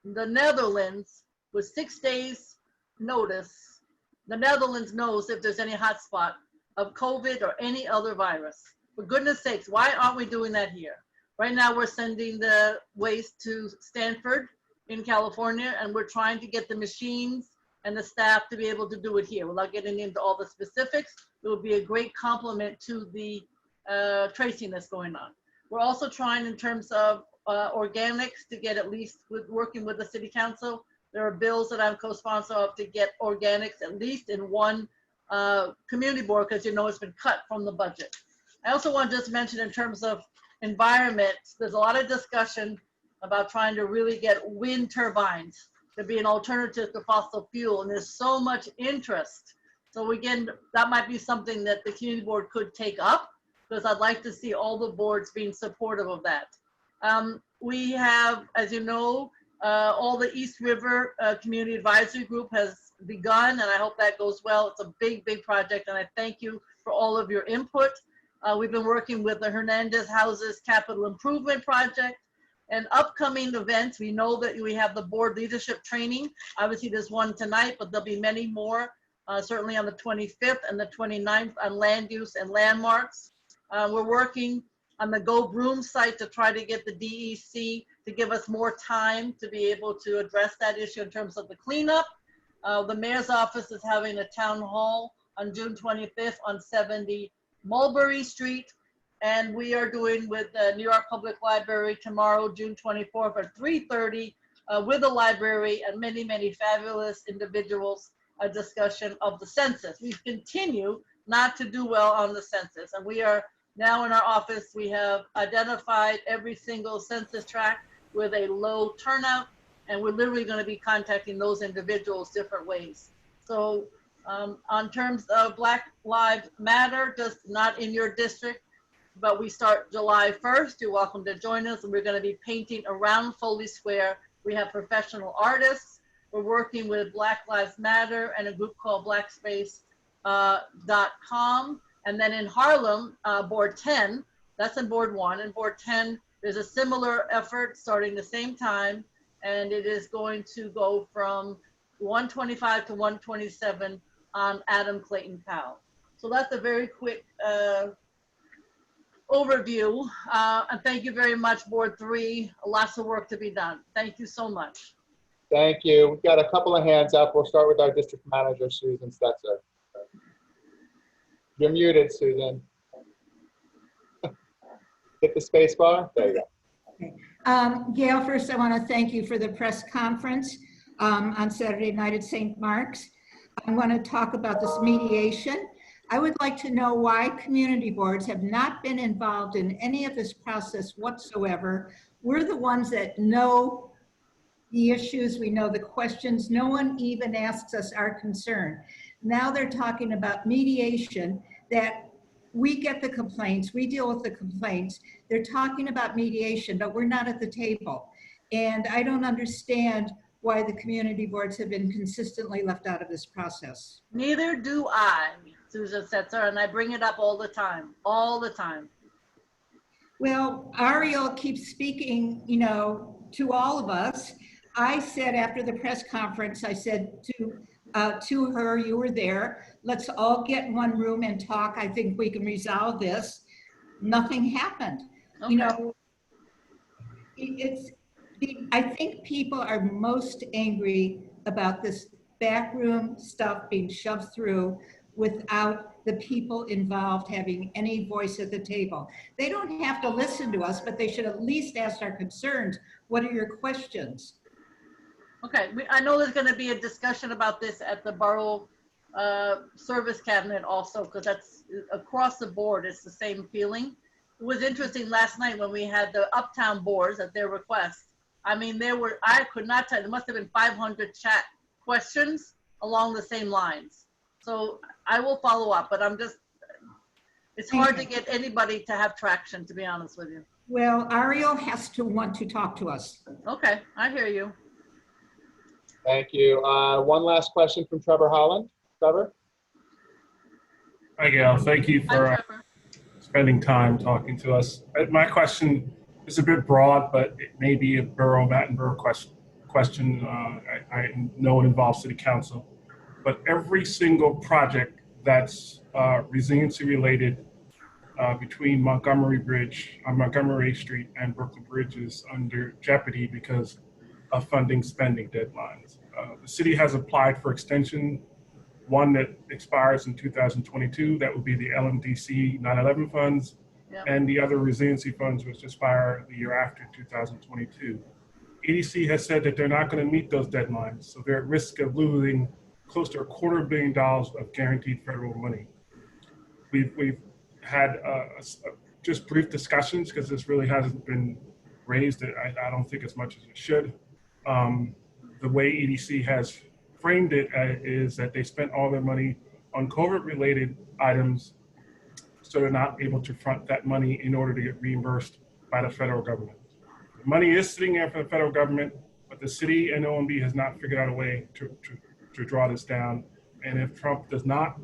the Netherlands, with 6 days notice, the Netherlands knows if there's any hotspot of COVID or any other virus. For goodness sakes, why aren't we doing that here? Right now, we're sending the waste to Stanford in California, and we're trying to get the machines and the staff to be able to do it here. Without getting into all the specifics, it will be a great complement to the tracing that's going on. We're also trying in terms of organics to get, at least with working with the city council, there are bills that I'm co-sponsor of to get organics at least in one community board, because you know it's been cut from the budget. I also want to just mention in terms of environment, there's a lot of discussion about trying to really get wind turbines to be an alternative to fossil fuel, and there's so much interest. So again, that might be something that the community board could take up, because I'd like to see all the boards being supportive of that. We have, as you know, all the East River Community Advisory Group has begun, and I hope that goes well. It's a big, big project, and I thank you for all of your input. We've been working with the Hernandez Houses Capital Improvement Project and upcoming events. We know that we have the board leadership training. Obviously, there's one tonight, but there'll be many more. certainly on the 25th and the 29th on land use and landmarks. We're working on the Go Broom site to try to get the DEC to give us more time to be able to address that issue in terms of the cleanup. The mayor's office is having a town hall on June 25th on 70 Mulberry Street. And we are doing with the New York Public Library tomorrow, June 24th at 3:30 with the library and many, many fabulous individuals, a discussion of the census. We continue not to do well on the census. And we are now in our office, we have identified every single census tract with a low turnout. And we're literally going to be contacting those individuals different ways. So on terms of Black Lives Matter, just not in your district, but we start July 1st. You're welcome to join us. And we're going to be painting around Foley Square. We have professional artists. We're working with Black Lives Matter and a group called blackspace.com. And then in Harlem, Board 10, that's in Board 1. And Board 10, there's a similar effort starting the same time. And it is going to go from 125 to 127 on Adam Clayton Powell. So that's a very quick overview. And thank you very much, Board 3. Lots of work to be done. Thank you so much. Thank you. We've got a couple of hands up. We'll start with our district manager, Susan Stetzer. You're muted, Susan. Hit the space bar. There you go. Gail, first I want to thank you for the press conference on Saturday night at St. Mark's. I want to talk about this mediation. I would like to know why community boards have not been involved in any of this process whatsoever. We're the ones that know the issues, we know the questions. No one even asks us our concern. Now they're talking about mediation, that we get the complaints, we deal with the complaints. They're talking about mediation, but we're not at the table. And I don't understand why the community boards have been consistently left out of this process. Neither do I, Susan Setzer, and I bring it up all the time, all the time. Well, Ariel keeps speaking, you know, to all of us. I said after the press conference, I said to her, you were there, let's all get in one room and talk. I think we can resolve this. Nothing happened. Okay. You know, I think people are most angry about this backroom stuff being shoved through without the people involved having any voice at the table. They don't have to listen to us, but they should at least ask our concerns. What are your questions? Okay, I know there's going to be a discussion about this at the borough service cabinet also, because that's across the board, it's the same feeling. It was interesting last night when we had the Uptown boards at their request. I mean, I could not tell, there must have been 500 chat questions along the same lines. So I will follow up, but it's hard to get anybody to have traction, to be honest with you. Well, Ariel has to want to talk to us. Okay, I hear you. Thank you. One last question from Trevor Holland. Trevor? Hi, Gail. Thank you for spending time talking to us. My question is a bit broad, but it may be a Borough-Battenborough question. I know it involves City Council. But every single project that's resiliency related between Montgomery Street and Brooklyn Bridge is under jeopardy because of funding spending deadlines. The city has applied for extension, one that expires in 2022. That would be the LMDC 9/11 funds, yep. And the other resiliency funds which expire the year after 2022. EDC has said that they're not going to meet those deadlines, so they're at risk of losing close to $250 million of guaranteed federal money. We've had just brief discussions because this really hasn't been raised. I don't think as much as it should. The way EDC has framed it is that they spent all their money on COVID-related items, so they're not able to front that money in order to get reimbursed by the federal government. The money is sitting there for the federal government, but the city and OMB has not figured out a way to draw this down. And if Trump does not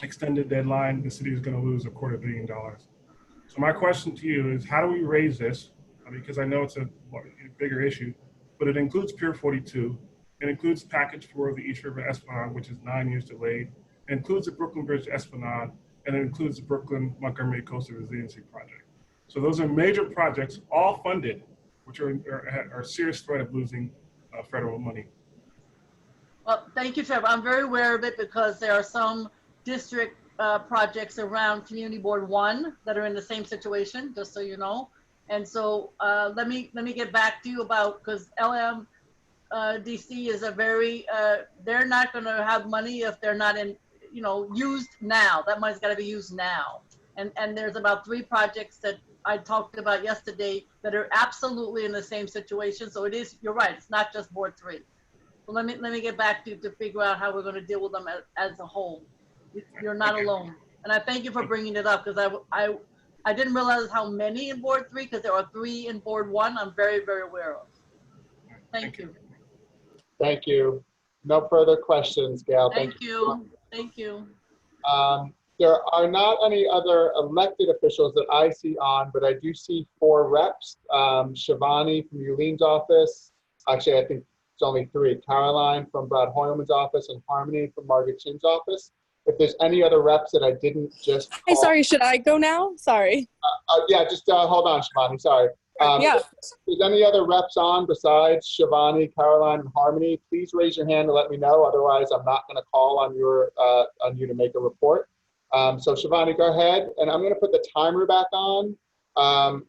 extend the deadline, the city is going to lose $250 million. So my question to you is, how do we raise this? Because I know it's a bigger issue, but it includes Pier 42. It includes package for the East River Esplanade, which is 9 years delayed. It includes the Brooklyn Bridge Esplanade, and it includes the Brooklyn Montgomery Coastal Resiliency Project. So those are major projects, all funded, which are a serious threat of losing federal money. Well, thank you, Trevor. I'm very aware of it because there are some district projects around Community Board 1 that are in the same situation, just so you know. And so let me get back to you about, because LMDC is a very, they're not going to have money if they're not in, used now. That money's got to be used now. And there's about 3 projects that I talked about yesterday that are absolutely in the same situation. So it is, you're right, it's not just Board 3. So let me get back to you to figure out how we're going to deal with them as a whole. You're not alone. And I thank you for bringing it up, because I didn't realize how many in Board 3, because there are 3 in Board 1 I'm very, very aware of. Thank you. Thank you. No further questions, Gail. Thank you. Thank you. There are not any other elected officials that I see on, but I do see 4 reps. Shivani from Eulene's office. Actually, I think it's only 3. Caroline from Brad Hoyleman's office, and Harmony from Margaret Chin's office. If there's any other reps that I didn't just call. Hey, sorry, should I go now? Sorry. Yeah, just hold on, Shivani, sorry. Yeah. If there's any other reps on besides Shivani, Caroline, and Harmony, please raise your hand and let me know. Otherwise, I'm not going to call on you to make a report. So Shivani, go ahead, and I'm going to put the timer back on.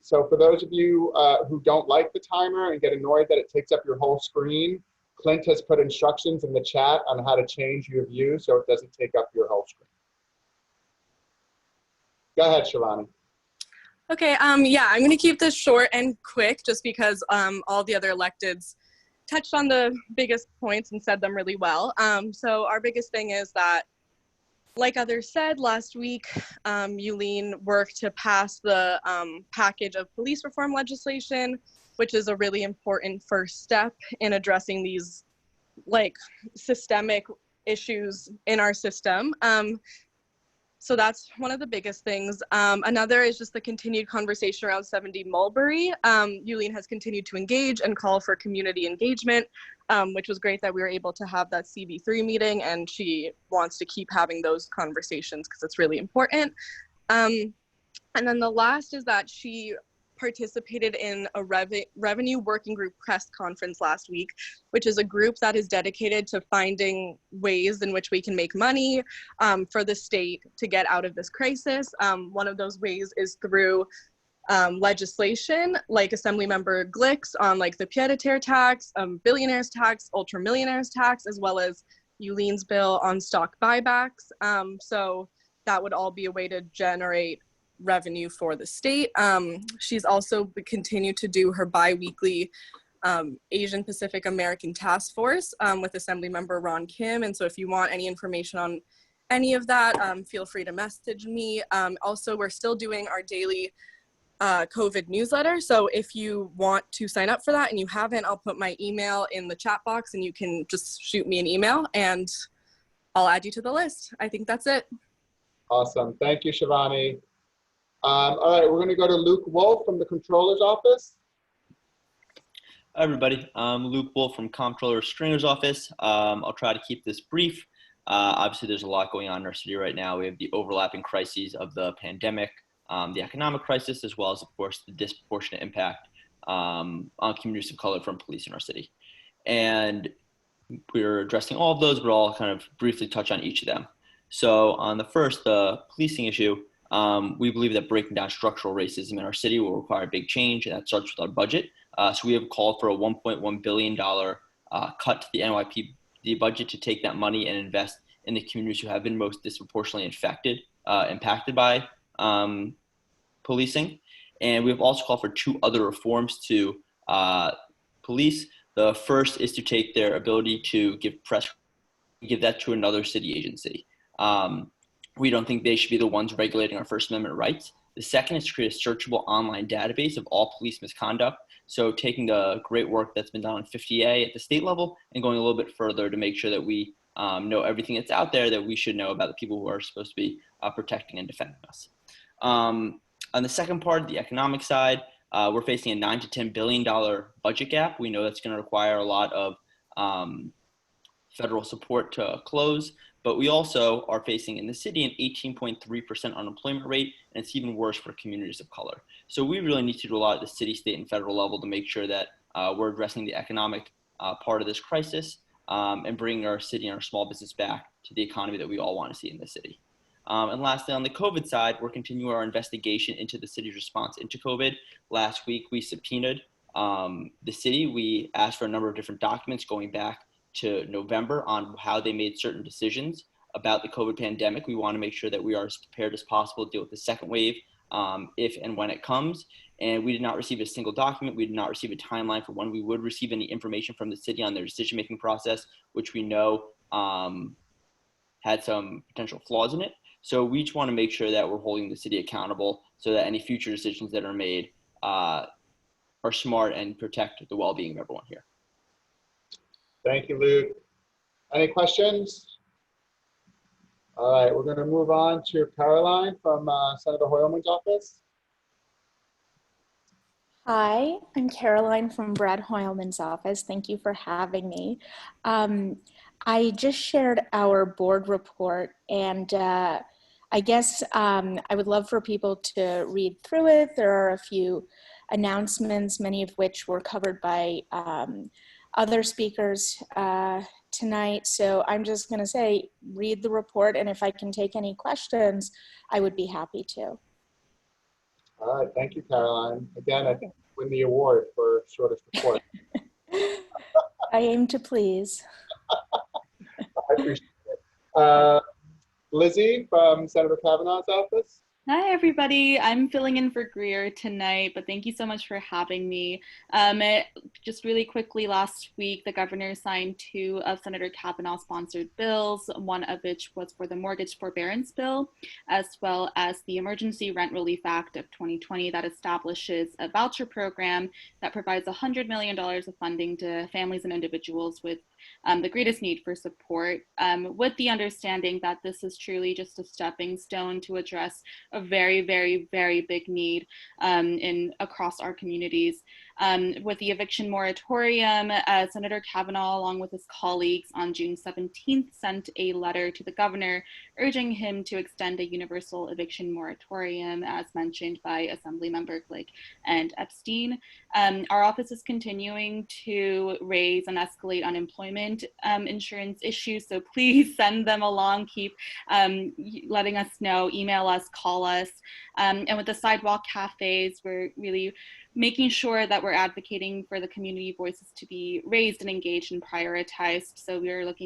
So for those of you who don't like the timer and get annoyed that it takes up your whole screen, Clint has put instructions in the chat on how to change your view so it doesn't take up your whole screen. Go ahead, Shivani. Okay, yeah, I'm gonna keep this short and quick just because all the other electeds touched on the biggest points and said them really well. So our biggest thing is that, like others said, last week, Eulene worked to pass the package of police reform legislation, which is a really important first step in addressing these systemic issues in our system. So that's one of the biggest things. Another is just the continued conversation around 70 Mulberry. Eulene has continued to engage and call for community engagement, which was great that we were able to have that CB3 meeting, and she wants to keep having those conversations because it's really important. And then the last is that she participated in a revenue working group press conference last week, which is a group that is dedicated to finding ways in which we can make money for the state to get out of this crisis. One of those ways is through legislation like Assemblymember Glick's on the pied-à-terre tax, billionaires tax, ultra-millionaires tax, as well as Eulene's bill on stock buybacks. So that would all be a way to generate revenue for the state. She's also continued to do her bi-weekly Asian Pacific American Task Force with Assemblymember Ron Kim. And so if you want any information on any of that, feel free to message me. Also, we're still doing our daily COVID newsletter. So if you want to sign up for that and you haven't, I'll put my email in the chat box and you can just shoot me an email and I'll add you to the list. I think that's it. Awesome. Thank you, Shivani. All right, we're going to go to Luke Wolf from the Comptroller's office. Hi, everybody. I'm Luke Wolf from Comptroller Stringer's office. I'll try to keep this brief. Obviously, there's a lot going on in our city right now. We have the overlapping crises of the pandemic, the economic crisis, as well as, of course, the disproportionate impact on communities of color from police in our city. And we're addressing all of those, but I'll kind of briefly touch on each of them. So on the first, the policing issue, we believe that breaking down structural racism in our city will require big change, and that starts with our budget. So we have called for a $1.1 billion cut to the NYPL budget to take that money and invest in the communities who have been most disproportionately impacted by policing. And we've also called for 2 other reforms to police. The first is to take their ability to give that to another city agency. We don't think they should be the ones regulating our First Amendment rights. The second is to create a searchable online database of all police misconduct. So taking the great work that's been done on 50A at the state level and going a little bit further to make sure that we know everything that's out there that we should know about the people who are supposed to be protecting and defending us. On the second part, the economic side, we're facing a $9 to $10 billion budget gap. We know that's going to require a lot of federal support to close, but we also are facing in the city an 18.3% unemployment rate, and it's even worse for communities of color. So we really need to do a lot at the city, state, and federal level to make sure that we're addressing the economic part of this crisis and bringing our city and our small business back to the economy that we all want to see in the city. And lastly, on the COVID side, we're continuing our investigation into the city's response into COVID. Last week, we subpoenaed the city. We asked for a number of different documents going back to November on how they made certain decisions about the COVID pandemic. We want to make sure that we are as prepared as possible to deal with the second wave if and when it comes. And we did not receive a single document. We did not receive a timeline for when we would receive any information from the city on their decision-making process, which we know had some potential flaws in it. So we just want to make sure that we're holding the city accountable so that any future decisions that are made are smart and protect the well-being of everyone here. Thank you, Luke. Any questions? All right, we're going to move on to Caroline from Senator Hoylman's office. Hi, I'm Caroline from Brad Hoylman's office. Thank you for having me. I just shared our board report, and I guess I would love for people to read through it. There are a few announcements, many of which were covered by other speakers tonight. So I'm just going to say, read the report, and if I can take any questions, I would be happy to. All right, thank you, Caroline. Again, I think you win the award for shortest report. I aim to please. I appreciate it. Lizzie from Senator Kavanaugh's office. Hi, everybody. I'm filling in for Greer tonight, but thank you so much for having me. Just really quickly, last week, the governor signed 2 of Senator Kavanaugh-sponsored bills, one of which was for the mortgage forbearance bill, as well as the Emergency Rent Relief Act of 2020 that establishes a voucher program that provides $100 million of funding to families and individuals with the greatest need for support, with the understanding that this is truly just a stepping stone to address a very, very, very big need across our communities. With the eviction moratorium, Senator Kavanaugh, along with his colleagues on June 17th, sent a letter to the governor urging him to extend a universal eviction moratorium, as mentioned by Assemblymember Glick and Epstein. Our office is continuing to raise and escalate unemployment insurance issues, so please send them along. Keep letting us know, email us, call us. And with the sidewalk cafes, we're really making sure that we're advocating for the community voices to be raised and engaged and prioritized. So we're look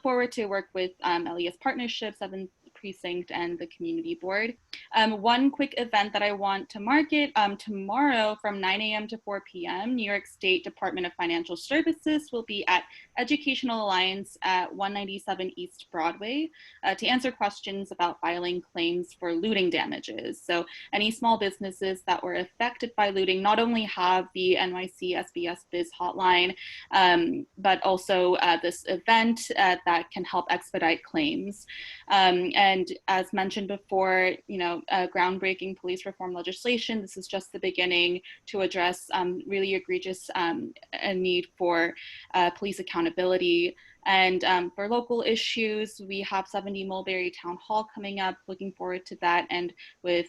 forward to work with LES Partnership, 7th Precinct, and the Community Board. One quick event that I want to market, tomorrow from 9 a.m. to 4 p.m., New York State Department of Financial Services will be at Educational Alliance at 197 East Broadway to answer questions about filing claims for looting damages. So any small businesses that were affected by looting not only have the NYC SBS Biz hotline, but also this event that can help expedite claims. And as mentioned before, groundbreaking police reform legislation. This is just the beginning to address really egregious a need for police accountability. And for local issues, we have 70 Mulberry Town Hall coming up. Looking forward to that. And with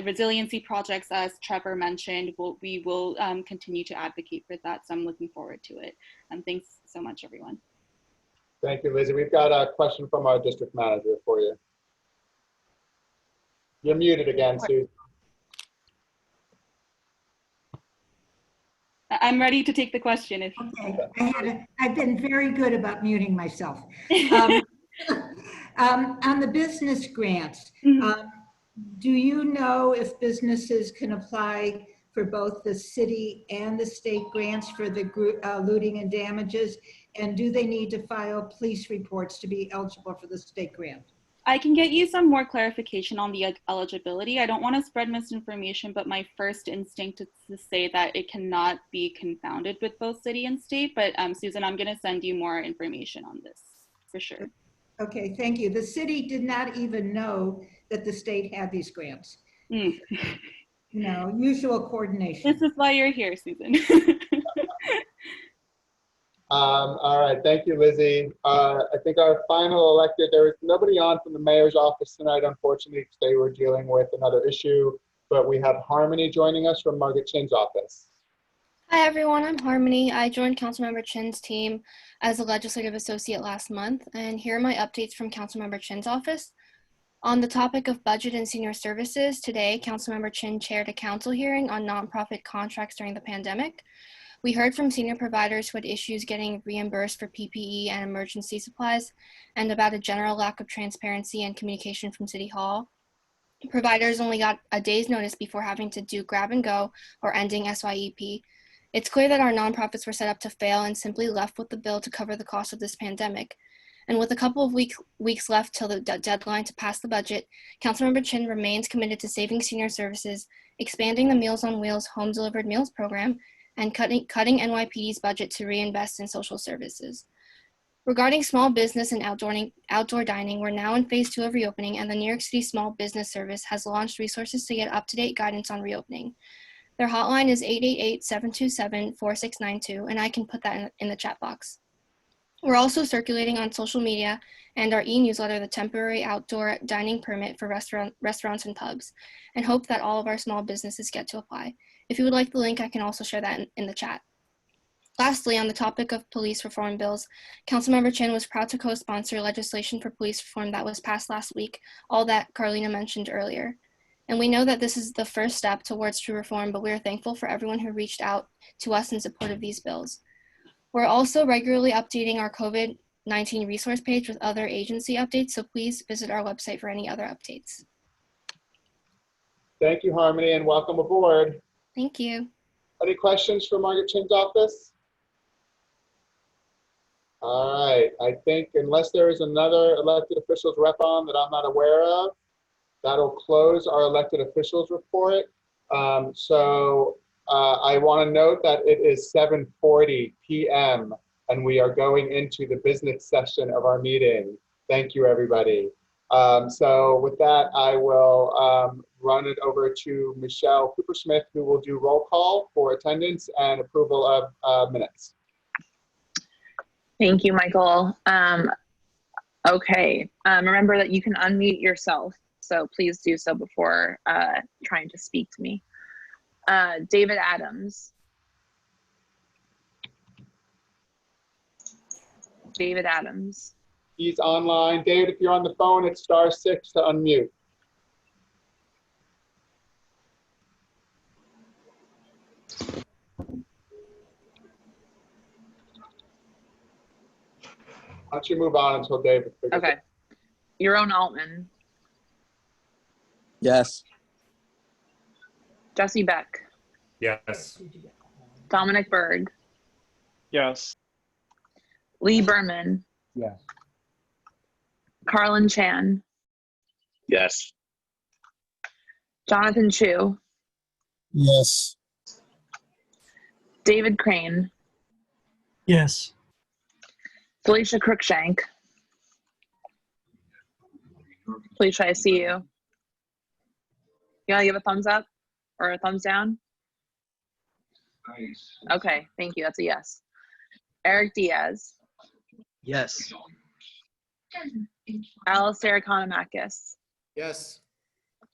resiliency projects, as Trevor mentioned, we will continue to advocate for that. So I'm looking forward to it. Thanks so much, everyone. Thank you, Lizzie. We've got a question from our district manager for you. You're muted again, Susan. I'm ready to take the question. Okay, I've been very good about muting myself. On the business grants, do you know if businesses can apply for both the city and the state grants for the looting and damages? And do they need to file police reports to be eligible for the state grant? I can get you some more clarification on the eligibility. I don't want to spread misinformation, but my first instinct is to say that it cannot be confounded with both city and state. But Susan, I'm going to send you more information on this for sure. Okay, thank you. The city did not even know that the state had these grants. Usual coordination. This is why you're here, Susan. All right, thank you, Lizzie. I think our final elected, there was nobody on from the mayor's office tonight, unfortunately, because they were dealing with another issue, but we have Harmony joining us from Margaret Chin's office. Hi everyone, I'm Harmony. I joined Councilmember Chin's team as a legislative associate last month, and here are my updates from Councilmember Chin's office. On the topic of budget and senior services, today Councilmember Chin chaired a council hearing on nonprofit contracts during the pandemic. We heard from senior providers who had issues getting reimbursed for PPE and emergency supplies, and about a general lack of transparency and communication from City Hall. Providers only got a day's notice before having to do grab and go or ending SYEP. It's clear that our nonprofits were set up to fail and simply left with the bill to cover the cost of this pandemic. And with a couple of weeks left till the deadline to pass the budget, Councilmember Chin remains committed to saving senior services, expanding the Meals on Wheels home delivered meals program, and cutting NYPD's budget to reinvest in social services. Regarding small business and outdoor dining, we're now in phase 2 of reopening, and the New York City Small Business Service has launched resources to get up-to-date guidance on reopening. Their hotline is 888-727-4692, and I can put that in the chat box. We're also circulating on social media and our e-newsletter the temporary outdoor dining permit for restaurants and pubs, and hope that all of our small businesses get to apply. If you would like the link, I can also share that in the chat. Lastly, on the topic of police reform bills, Councilmember Chin was proud to co-sponsor legislation for police reform that was passed last week, all that Carlina mentioned earlier. And we know that this is the first step towards true reform, but we are thankful for everyone who reached out to us in support of these bills. We're also regularly updating our COVID-19 resource page with other agency updates, so please visit our website for any other updates. Thank you, Harmony, and welcome aboard. Thank you. Any questions for Margaret Chin's office? All right, I think unless there is another elected officials rep on that I'm not aware of, that'll close our elected officials report. I want to note that it is 7:40 p.m. and we are going into the business session of our meeting. Thank you, everybody. So with that, I will run it over to Michelle Cooper-Smith, who will do roll call for attendance and approval of minutes. Thank you, Michael. Okay, remember that you can unmute yourself, so please do so before trying to speak to me. David Adams. David Adams. He's online. David, if you're on the phone, it's *6 to unmute. Why don't you move on until David figures Okay. Yaron Altman. Yes. Jesse Beck. Yes. Dominic Berg. Yes. Lee Berman. Yes. Carlin Chan. Yes. Jonathan Chu. Yes. David Crane. Yes. Felicia Cruikshank. Felicia, I see you. You want to give a thumbs up or a thumbs down? Okay, thank you. That's a yes. Eric Diaz. Yes. Alistair Economakis. Yes.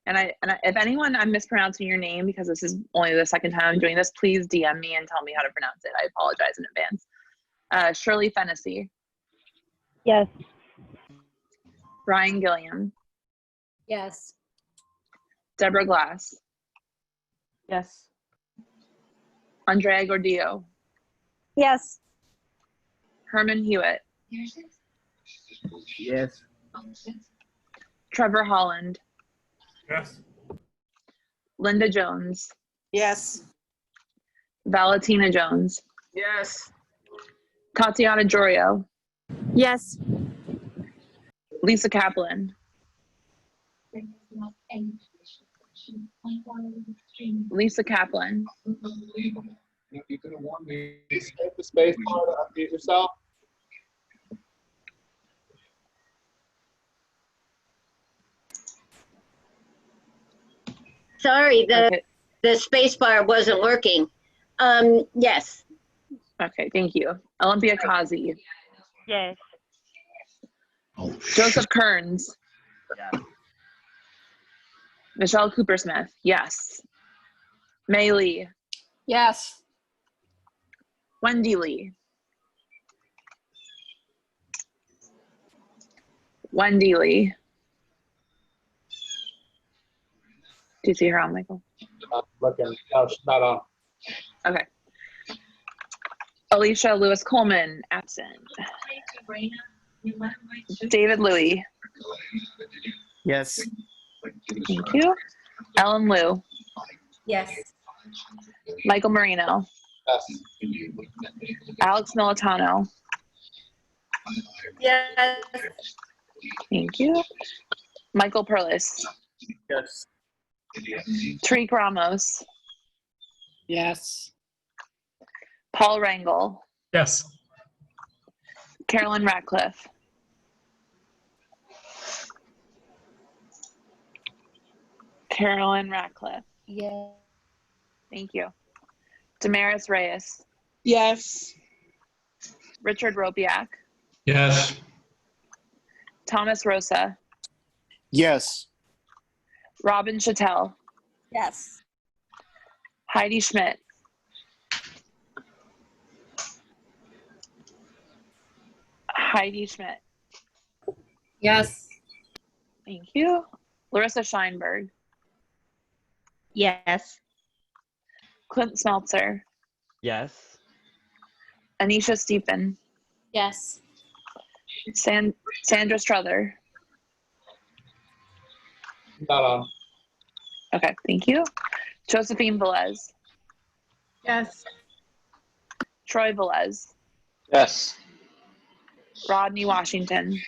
And if anyone, I'm mispronouncing your name because this is only the second time I'm doing this, please DM me and tell me how to pronounce it. I apologize in advance. Shirley Fennessy. Yes. Brian Gilliam. Yes. Deborah Glass. Yes. Andrea Gordillo. Yes. Herman Hewitt. Yes. Trevor Holland. Yes. Linda Jones. Yes. Valentina Jones. Yes. Tatiana Jorio. Yes. Lisa Kaplan. Lisa Kaplan. Please hit the space bar to unmute yourself. Sorry, the space bar wasn't working. Yes. Okay, thank you. Olympia Kazi. Yes. Joseph Kearns. Michelle Coopersmith. Yes. May Lee. Yes. Wendy Lee. Wendy Lee. Do you see her on, Michael? Looking. No, she's not on. Okay. Alicia Lewis Coleman, absent. David Louie. Yes. Thank you. Ellen Liu. Yes. Michael Marino. Yes. Alex Militano. Yes. Thank you. Michael Perlis. Yes. Tariq Ramos. Yes. Paul Rangel. Yes. Carolyn Ratcliffe. Carolyn Ratcliffe. Yes. Thank you. Damaris Reyes. Yes. Richard Robiak. Yes. Thomas Rosa. Yes. Robin Chattel. Yes. Heidi Schmidt. Heidi Schmidt. Yes. Thank you. Larissa Scheinberg. Yes. Clint Smeltzer. Yes. Anisha Stephen. Yes. Sandra Strother. Not on. Okay, thank you. Josephine Velez. Yes. Troy Velez. Yes. Rodney Washington.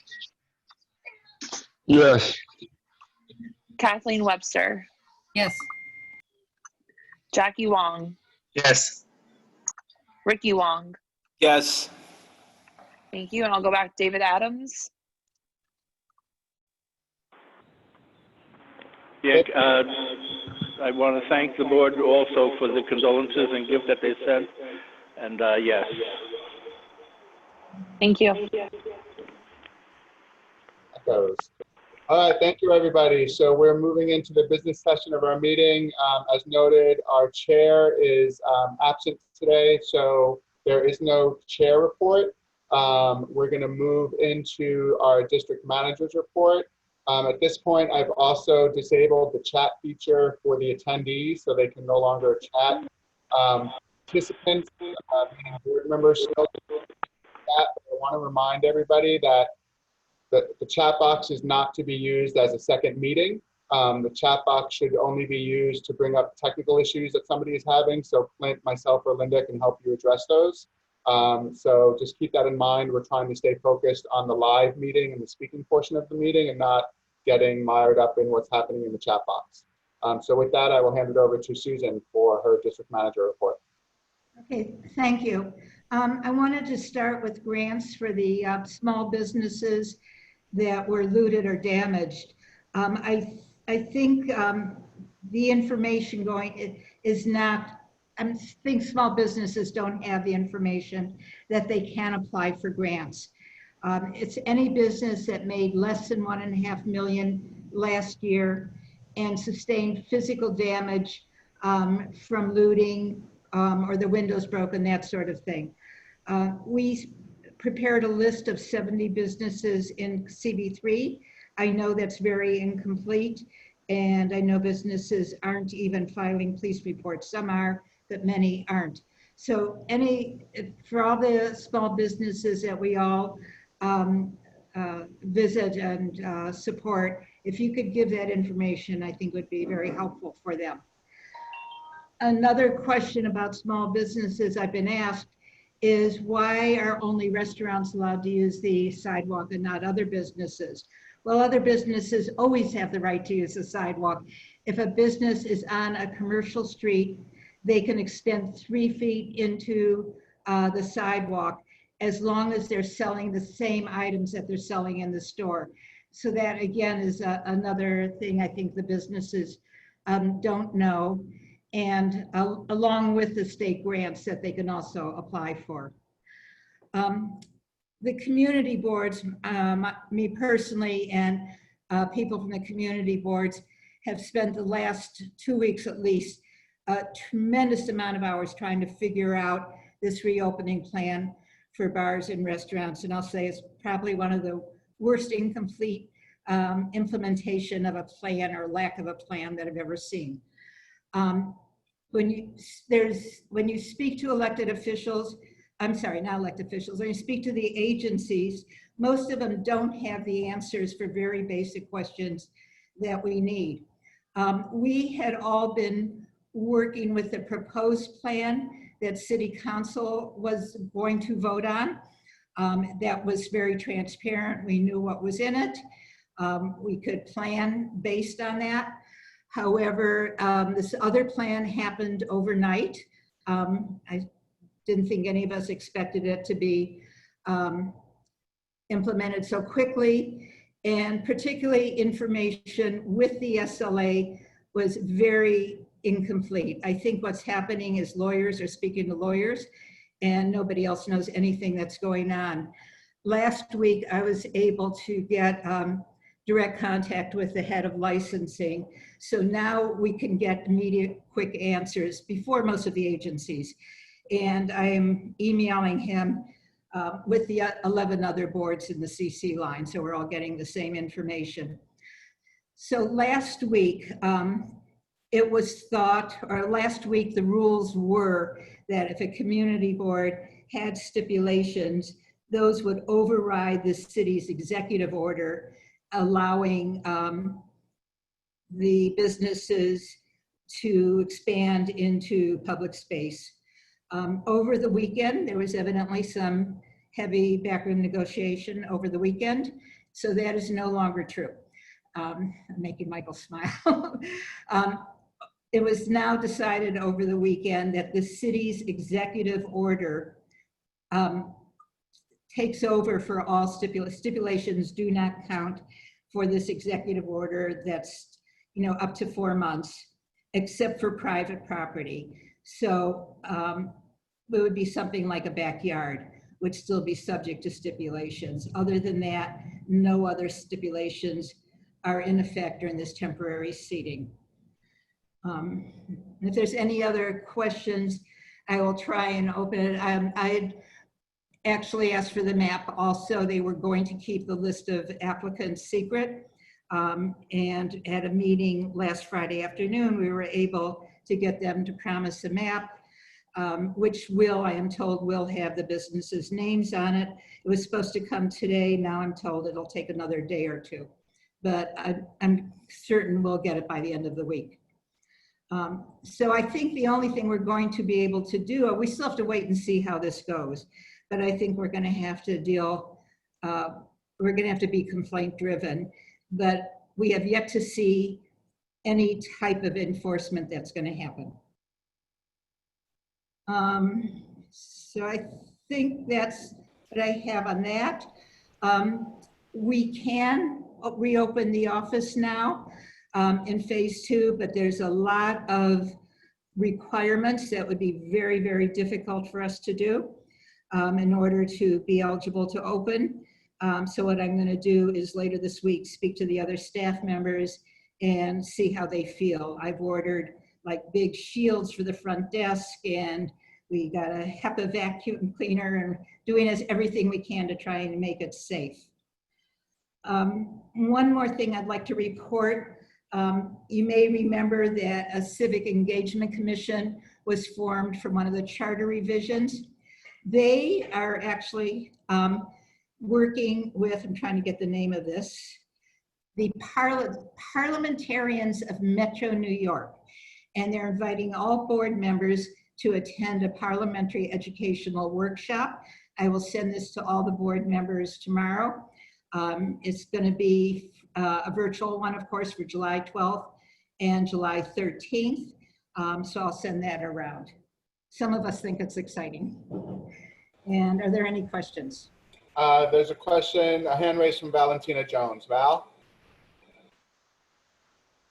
Yes. Kathleen Webster. Yes. Jackie Wong. Yes. Ricky Wong. Yes. Thank you. And I'll go back to David Adams. Yeah, I want to thank the board also for the condolences and gift that they sent. And yes. Thank you. Goes. All right, thank you, everybody. So we're moving into the business session of our meeting. As noted, our chair is absent today, so there is no chair report. We're going to move into our district manager's report. At this point, I've also disabled the chat feature for the attendees, so they can no longer chat. Participants, meaning board members, still can chat, but I want to remind everybody that the chat box is not to be used as a second meeting. The chat box should only be used to bring up technical issues that somebody is having. So Clint, myself, or Linda can help you address those. So just keep that in mind. We're trying to stay focused on the live meeting and the speaking portion of the meeting and not getting mired up in what's happening in the chat box. So with that, I will hand it over to Susan for her district manager report. Okay, thank you. I wanted to start with grants for the small businesses that were looted or damaged. I think the information going is not, I think small businesses don't have the information that they can apply for grants. It's any business that made less than 1.5 million last year and sustained physical damage from looting or the windows broken, that sort of thing. We prepared a list of 70 businesses in CB3. I know that's very incomplete, and I know businesses aren't even filing police reports. Some are, but many aren't. So for all the small businesses that we all visit and support, if you could give that information, I think would be very helpful for them. Another question about small businesses I've been asked is why are only restaurants allowed to use the sidewalk and not other businesses? Well, other businesses always have the right to use the sidewalk. If a business is on a commercial street, they can extend 3 feet into the sidewalk as long as they're selling the same items that they're selling in the store. So that again is another thing I think the businesses don't know. and along with the state grants that they can also apply for. The community boards, me personally, and people from the community boards have spent the last 2 weeks at least a tremendous amount of hours trying to figure out this reopening plan for bars and restaurants. And I'll say it's probably one of the worst incomplete implementation of a plan or lack of a plan that I've ever seen. When you speak to elected officials, I'm sorry, not elected officials, when you speak to the agencies, most of them don't have the answers for very basic questions that we need. We had all been working with the proposed plan that City Council was going to vote on. That was very transparent. We knew what was in it. We could plan based on that. However, this other plan happened overnight. I didn't think any of us expected it to be implemented so quickly, and particularly information with the SLA was very incomplete. I think what's happening is lawyers are speaking to lawyers and nobody else knows anything that's going on. Last week, I was able to get direct contact with the head of licensing. So now we can get immediate, quick answers before most of the agencies. And I am emailing him with the 11 other boards in the CC line. So we're all getting the same information. So last week, it was thought, or last week, the rules were that if a community board had stipulations, those would override the city's executive order, allowing the businesses to expand into public space. Over the weekend, there was evidently some heavy backroom negotiation over the weekend, so that is no longer true. I'm making Michael smile. It was now decided over the weekend that the city's executive order takes over for all stipulations do not count for this executive order that's, you know, up to 4 months, except for private property. So it would be something like a backyard, would still be subject to stipulations. Other than that, no other stipulations are in effect during this temporary seating. If there's any other questions, I will try and open it. I had actually asked for the map also. They were going to keep the list of applicants secret. And at a meeting last Friday afternoon, we were able to get them to promise a map, which will, I am told, will have the businesses' names on it. It was supposed to come today. Now I'm told it'll take another day or two, but I'm certain we'll get it by the end of the week. So I think the only thing we're going to be able to do, we still have to wait and see how this goes, but I think we're going to have to deal, we're going to have to be complaint driven, but we have yet to see any type of enforcement that's going to happen. So I think that's what I have on that. We can reopen the office now in phase 2, but there's a lot of requirements that would be very, very difficult for us to do in order to be eligible to open. So what I'm going to do is later this week speak to the other staff members and see how they feel. I've ordered like big shields for the front desk, and we got a HEPA vacuum cleaner and doing everything we can to try and make it safe. One more thing I'd like to report. You may remember that a civic engagement commission was formed from one of the charter revisions. They are actually working with, I'm trying to get the name of this, the Parliamentarians of Metro New York. And they're inviting all board members to attend a parliamentary educational workshop. I will send this to all the board members tomorrow. It's going to be a virtual one, of course, for July 12th and July 13th. So I'll send that around. Some of us think it's exciting. And are there any questions? There's a question, a hand raised from Valentina Jones. Val?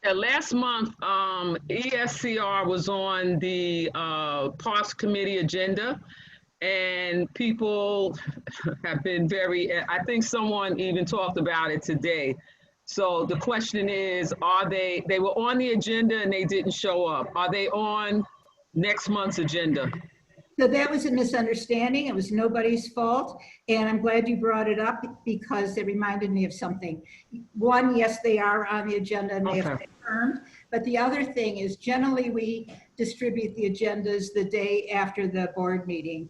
Yeah, last month, ESCR was on the Parks Committee agenda, and people have been very, I think someone even talked about it today. So the question is, they were on the agenda and they didn't show up. Are they on next month's agenda? So that was a misunderstanding. It was nobody's fault. And I'm glad you brought it up because it reminded me of something. One, yes, they are on the agenda and they have confirmed. But the other thing is generally we distribute the agendas the day after the board meeting.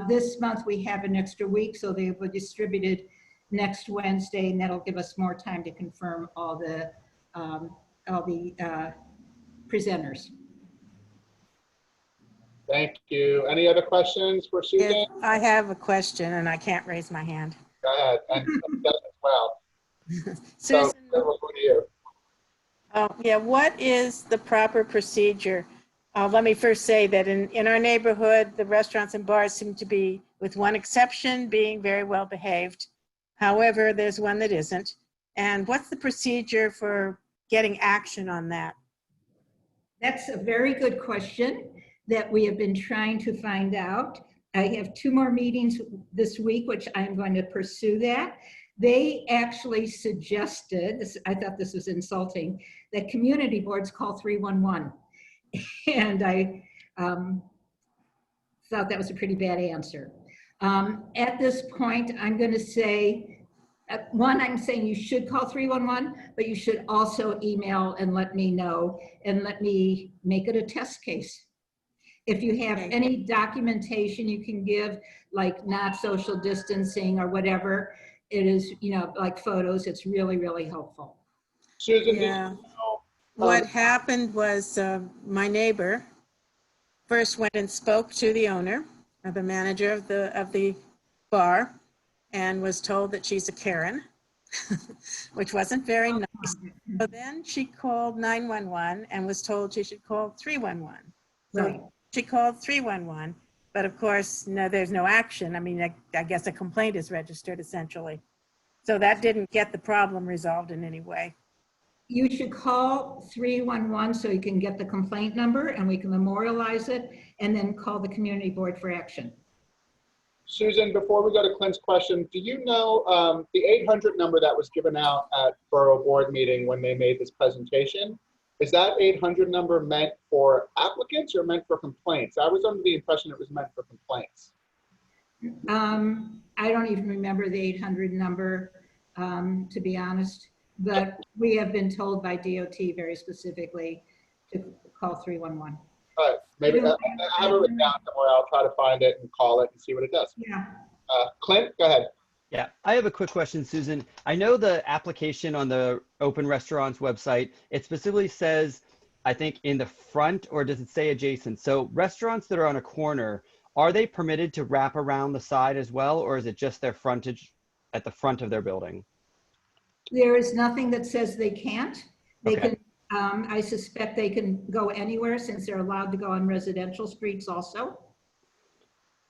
This month we have an extra week, so they were distributed next Wednesday, and that'll give us more time to confirm all the presenters. Thank you. Any other questions for Susan? Yes, I have a question and I can't raise my hand. Go ahead, and does as well. Susan, So, we'll go to you. yeah, what is the proper procedure? Let me first say that in our neighborhood, the restaurants and bars seem to be, with one exception, being very well behaved. However, there's one that isn't. And what's the procedure for getting action on that? That's a very good question that we have been trying to find out. I have 2 more meetings this week, which I'm going to pursue that. They actually suggested, I thought this was insulting, that community boards call 311. And I thought that was a pretty bad answer. At this point, I'm going to say, one, I'm saying you should call 311, but you should also email and let me know and let me make it a test case. If you have any documentation you can give, like not social distancing or whatever, it is, like photos, it's really, really helpful. Susan, yeah. What happened was my neighbor first went and spoke to the owner, or the manager of the bar, and was told that she's a Karen, which wasn't very nice. So then she called 911 and was told she should call 311. So Right. She called 311, but of course, no, there's no action. I mean, I guess a complaint is registered essentially. So that didn't get the problem resolved in any way. You should call 311 so you can get the complaint number and we can memorialize it and then call the community board for action. Susan, before we go to Clint's question, do you know the 800 number that was given out at Borough Board meeting when they made this presentation? Is that 800 number meant for applicants or meant for complaints? I was under the impression it was meant for complaints. I don't even remember the 800 number, to be honest, but we have been told by DOT very specifically to call 311. All right, maybe I have it written down somewhere. I'll try to find it and call it and see what it does. Yeah. Clint, go ahead. Yeah, I have a quick question, Susan. I know the application on the Open Restaurants website, it specifically says, I think in the front, or does it say adjacent? So restaurants that are on a corner, are they permitted to wrap around the side as well, or is it just their frontage at the front of their building? There is nothing that says they can't. They can, I suspect they can go anywhere since they're allowed to go on residential streets also.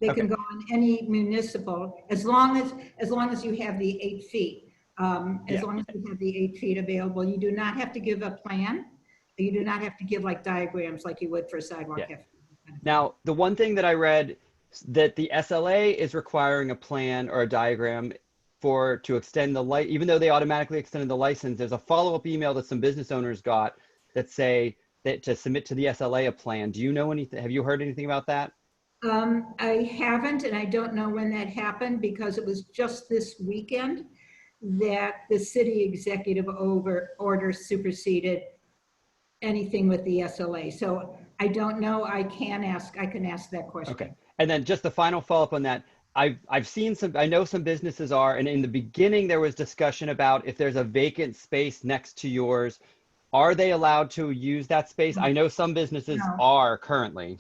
They can go on any municipal, as long as you have the 8 feet. As long as you have the 8 feet available, you do not have to give a plan. You do not have to give like diagrams like you would for a sidewalk. Yeah. Now, the one thing that I read that the SLA is requiring a plan or a diagram to extend the light, even though they automatically extended the license. There's a follow-up email that some business owners got that say that to submit to the SLA a plan. Do you know anything? Have you heard anything about that? I haven't, and I don't know when that happened because it was just this weekend that the city executive order superseded anything with the SLA. So I don't know. I can ask that question. Okay. And then just the final follow-up on that. I've seen some, I know some businesses are, and in the beginning there was discussion about if there's a vacant space next to yours, are they allowed to use that space? I know some businesses are currently.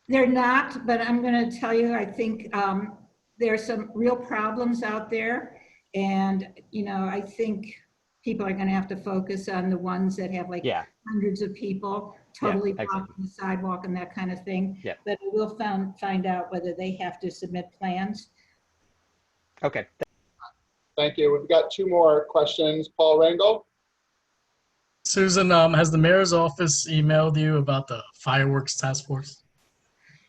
They're not, but I'm going to tell you, I think there are some real problems out there. And, I think people are going to have to focus on the ones that have like hundreds of people totally blocking the sidewalk and that kind of thing. Yeah. But we will find out whether they have to submit plans. Okay. Thank you. We've got 2 more questions. Paul Rangel. Susan, has the mayor's office emailed you about the fireworks task force?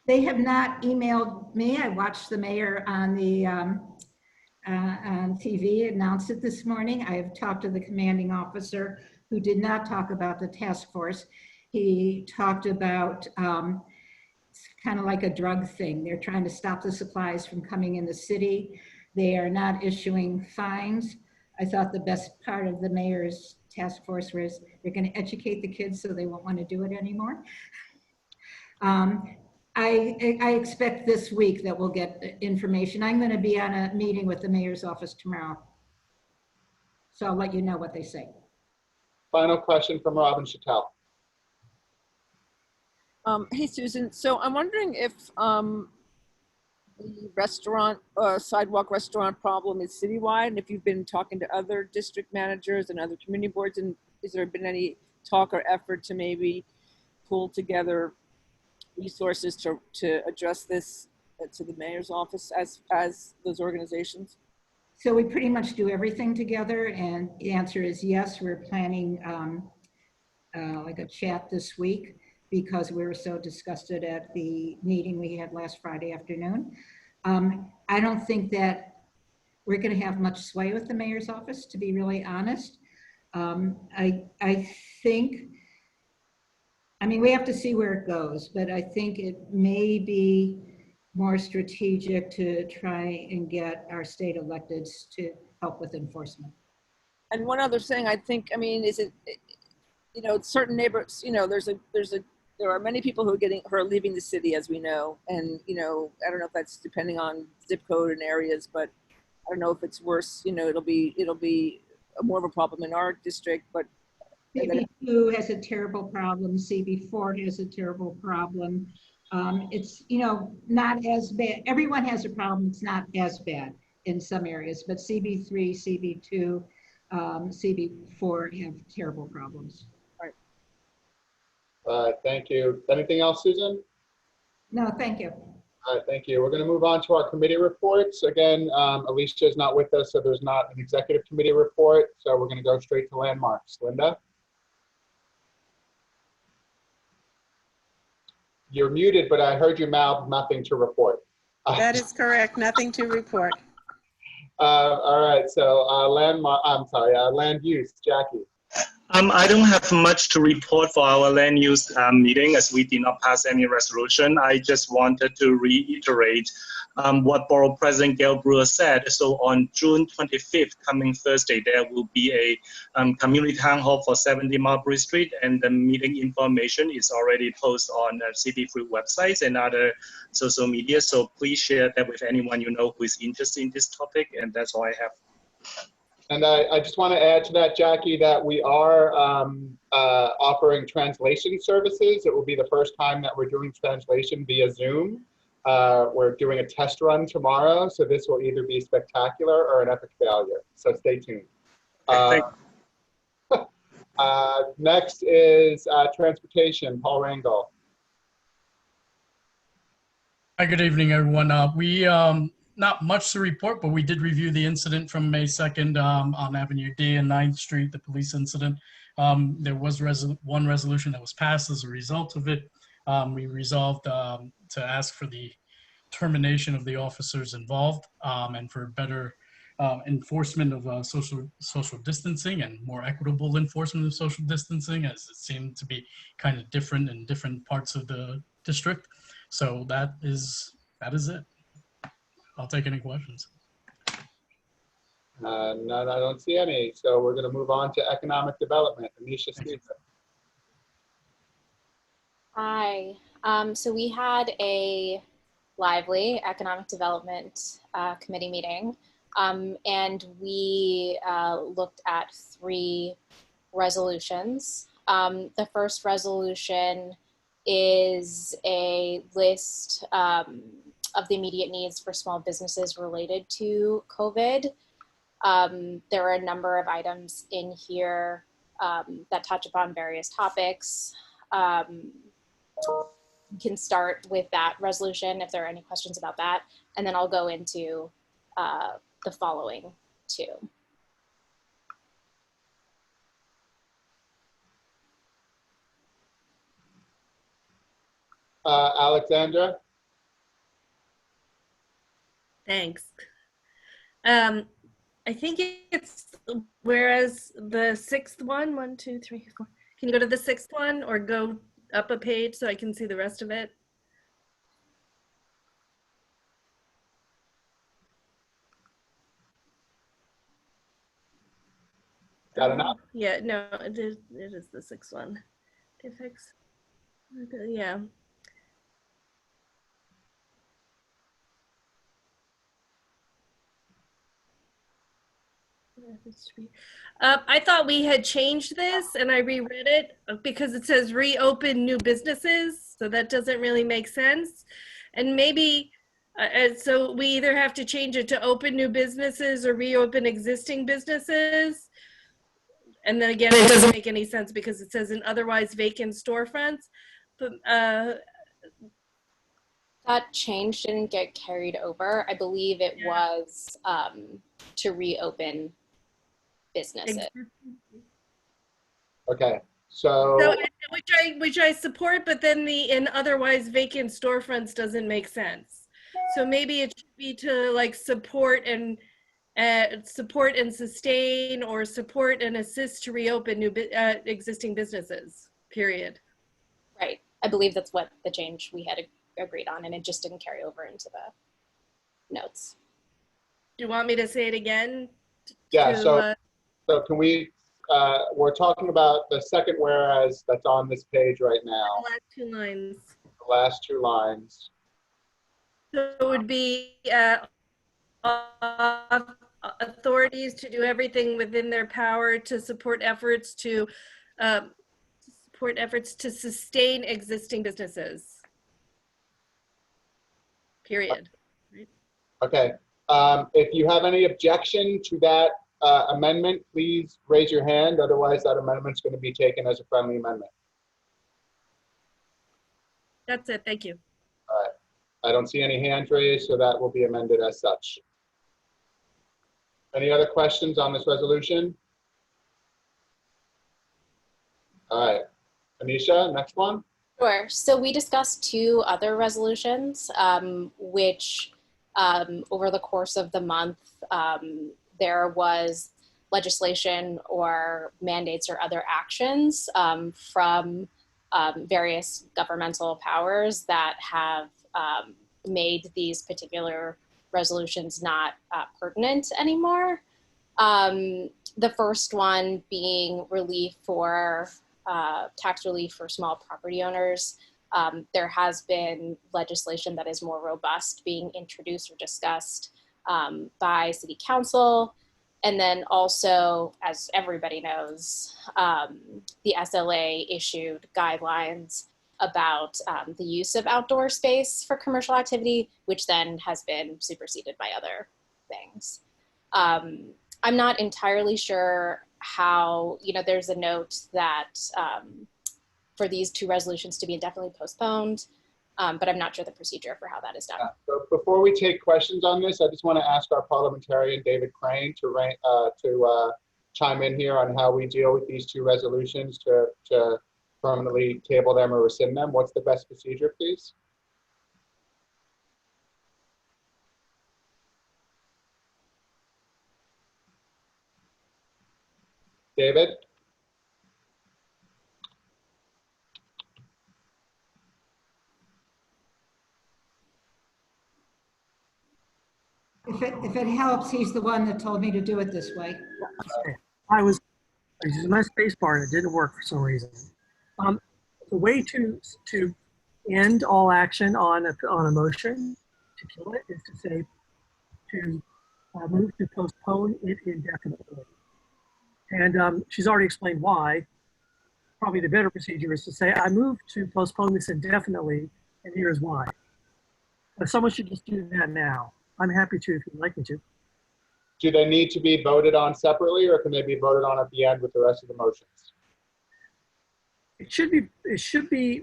They have not emailed me. I watched the mayor on the on TV announce it this morning. I have talked to the commanding officer who did not talk about the task force. He talked about it's kind of like a drug thing. They're trying to stop the supplies from coming in the city. They are not issuing fines. I thought the best part of the mayor's task force was they're going to educate the kids so they won't want to do it anymore. I expect this week that we'll get information. I'm going to be on a meeting with the mayor's office tomorrow. So I'll let you know what they say. Final question from Robin Chattel. Hey, Susan. So I'm wondering if the restaurant, sidewalk restaurant problem is citywide, and if you've been talking to other district managers and other community boards, and has there been any talk or effort to maybe pull together resources to address this to the mayor's office as those organizations? So we pretty much do everything together, and the answer is yes. We're planning like a chat this week because we were so disgusted at the meeting we had last Friday afternoon. I don't think that we're going to have much sway with the mayor's office, to be really honest. I think, I mean, we have to see where it goes, but I think it may be more strategic to try and get our state electeds to help with enforcement. And one other thing, I think, I mean, is it, you know, certain neighborhoods, you know, there are many people who are leaving the city, as we know, and you know, I don't know if that's depending on zip code and areas, but I don't know if it's worse. You know, it'll be more of a problem in our district, but CB2 has a terrible problem. CB4 has a terrible problem. It's, you know, not as bad. Everyone has a problem. It's not as bad in some areas, but CB3, CB2, CB4 have terrible problems. Thank you. Anything else, Susan? No, thank you. All right, thank you. We're going to move on to our committee reports. Again, Alicia is not with us, so there's not an executive committee report. So we're going to go straight to landmarks. Linda? You're muted, but I heard you mouth nothing to report. That is correct. Nothing to report. All right, so land use, Jackie. I don't have much to report for our land use meeting as we did not pass any resolution. I just wanted to reiterate what Borough President Gail Brewer said. So on June 25th, coming Thursday, there will be a community town hall for 70 Marbury Street, and the meeting information is already posted on CB3 websites and other social media. So please share that with anyone you know who is interested in this topic, and that's all I have. And I just want to add to that, Jackie, that we are offering translation services. It will be the first time that we're doing translation via Zoom. We're doing a test run tomorrow, so this will either be spectacular or an epic failure. So stay tuned. Next is transportation, Paul Rangel. Hi, good evening, everyone. We not much to report, but we did review the incident from May 2nd on Avenue D and 9th Street, the police incident. There was one resolution that was passed as a result of it. We resolved to ask for the termination of the officers involved and for better enforcement of social distancing and more equitable enforcement of social distancing, as it seemed to be kind of different in different parts of the district. So that is it. I'll take any questions. No, I don't see any. So we're going to move on to economic development. Anisha Stevens. Hi. So we had a lively economic development committee meeting, and we looked at 3 resolutions. The first resolution is a list of the immediate needs for small businesses related to COVID. There are a number of items in here that touch upon various topics. We can start with that resolution if there are any questions about that, and then I'll go into the following 2. Alexandra? Thanks. I think it's whereas the sixth one, 1, 2, 3, 4. Can you go to the sixth one or go up a page so I can see the rest of it? Got enough? Yeah, no, it is the sixth one. Defects. Yeah. I thought we had changed this and I reread it because it says reopen new businesses. So that doesn't really make sense. And maybe, so we either have to change it to open new businesses or reopen existing businesses. And then again, it doesn't make any sense because it says in otherwise vacant storefronts. But That change didn't get carried over. I believe it was to reopen businesses. Okay, so which I support, but then the in otherwise vacant storefronts doesn't make sense. So maybe it should be to like support and sustain or support and assist to reopen new existing businesses. Period. Right. I believe that's what the change we had agreed on, and it just didn't carry over into the notes. Do you want me to say it again? Yeah, so can we, we're talking about the second whereas that's on this page right now. The last 2 lines. The last 2 lines. So it would be authorities to do everything within their power to support efforts to sustain existing businesses. Period. Okay. If you have any objection to that amendment, please raise your hand. Otherwise, that amendment's going to be taken as a friendly amendment. That's it. Thank you. All right. I don't see any hands raised, so that will be amended as such. Any other questions on this resolution? All right. Anisha, next one. Sure. So we discussed 2 other resolutions, which over the course of the month, there was legislation or mandates or other actions from various governmental powers that have made these particular resolutions not pertinent anymore. The first one being relief for tax relief for small property owners. There has been legislation that is more robust being introduced or discussed by City Council. And then also, as everybody knows, the SLA issued guidelines about the use of outdoor space for commercial activity, which then has been superseded by other things. I'm not entirely sure how, there's a note that for these 2 resolutions to be indefinitely postponed, but I'm not sure the procedure for how that is done. So before we take questions on this, I just want to ask our parliamentarian, David Crane, to chime in here on how we deal with these 2 resolutions to permanently table them or rescind them. What's the best procedure, please? David? If it helps, he's the one that told me to do it this way. I was using my space bar and it didn't work for some reason. The way to end all action on a motion, to kill it, is to say to move to postpone it indefinitely. And she's already explained why. Probably the better procedure is to say, I move to postpone this indefinitely, and here's why. But someone should just do that now. I'm happy to if you'd like me to. Do they need to be voted on separately, or can they be voted on at the end with the rest of the motions? It should be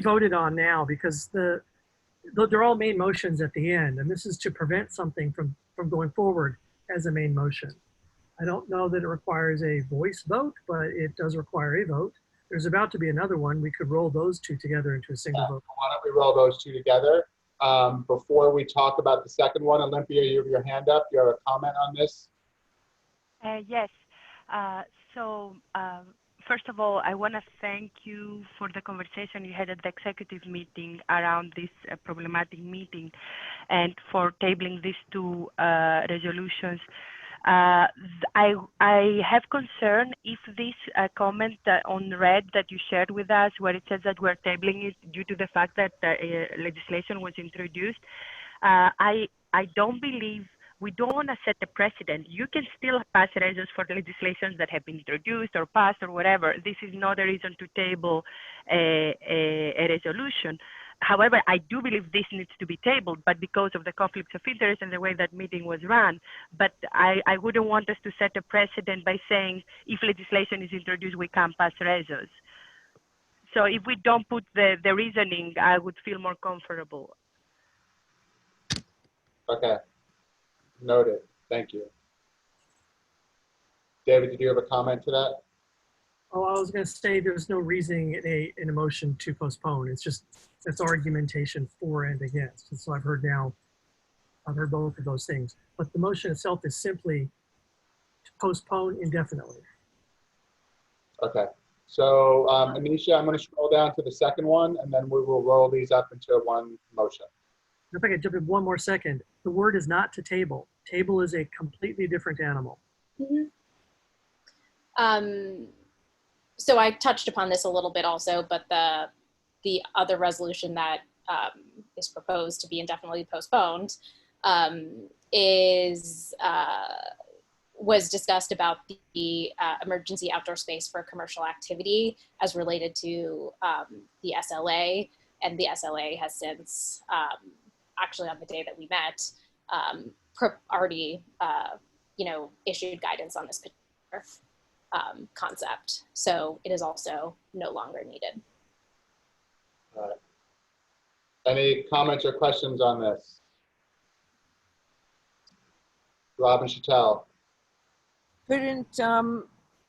voted on now because they're all main motions at the end, and this is to prevent something from going forward as a main motion. I don't know that it requires a voice vote, but it does require a vote. there's about to be another one. We could roll those two together into a single vote. Why don't we roll those two together? Before we talk about the second one, Olympia, you have your hand up. You have a comment on this? Yes. First of all, I want to thank you for the conversation you had at the executive meeting around this problematic meeting and for tabling these two resolutions. I have concern if this comment on red that you shared with us, where it says that we're tabling it due to the fact that legislation was introduced, I don't believe. We don't want to set a precedent. You can still pass resolutions for legislations that have been introduced or passed or whatever. This is not a reason to table a resolution. However, I do believe this needs to be tabled, but because of the conflicts of interest and the way that meeting was run. But I wouldn't want us to set a precedent by saying if legislation is introduced, we can't pass resolutions. So if we don't put the reasoning, I would feel more comfortable. Okay. Noted. Thank you. David, did you have a comment to that? Oh, I was going to say there's no reasoning in a motion to postpone. It's just, it's argumentation for and against. And so I've heard both of those things. But the motion itself is simply to postpone indefinitely. Okay. So, Anisha, I'm going to scroll down to the second one, and then we will roll these up into one motion. If I could jump in one more second, the word is not to table. Table is a completely different animal. Mm-hmm. So I touched upon this a little bit also, but the other resolution that is proposed to be indefinitely postponed was discussed about the emergency outdoor space for commercial activity as related to the SLA, and the SLA has since, actually on the day that we met, already issued guidance on this particular concept. So it is also no longer needed. All right. Any comments or questions on this? Robin Chattel. Couldn't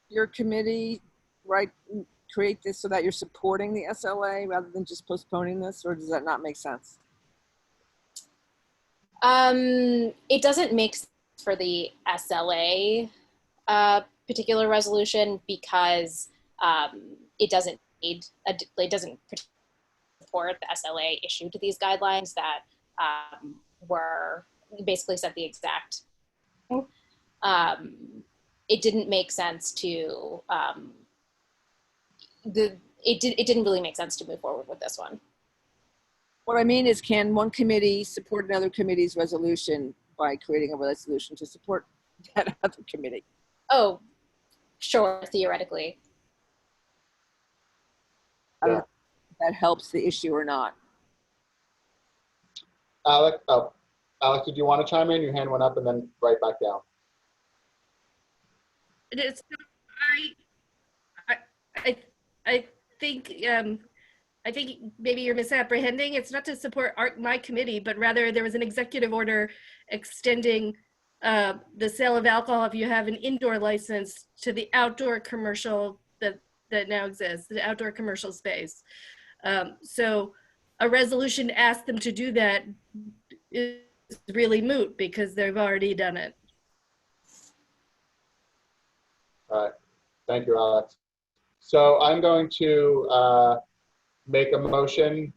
your committee create this so that you're supporting the SLA rather than just postponing this, or does that not make sense? It doesn't make sense for the SLA particular resolution because it doesn't support the SLA issued these guidelines that were basically set the exact. It didn't make sense to it didn't really make sense to move forward with this one. What I mean is, can one committee support another committee's resolution by creating a resolution to support that other committee? Oh, sure, theoretically. I don't know if that helps the issue or not. Alex, did you want to chime in? Your hand went up and then right back down. I think maybe you're misapprehending. It's not to support my committee, but rather there was an executive order extending the sale of alcohol if you have an indoor license to the outdoor commercial that now exists, the outdoor commercial space. So a resolution to ask them to do that is really moot because they've already done it. All right. Thank you, Alex. So I'm going to make a motion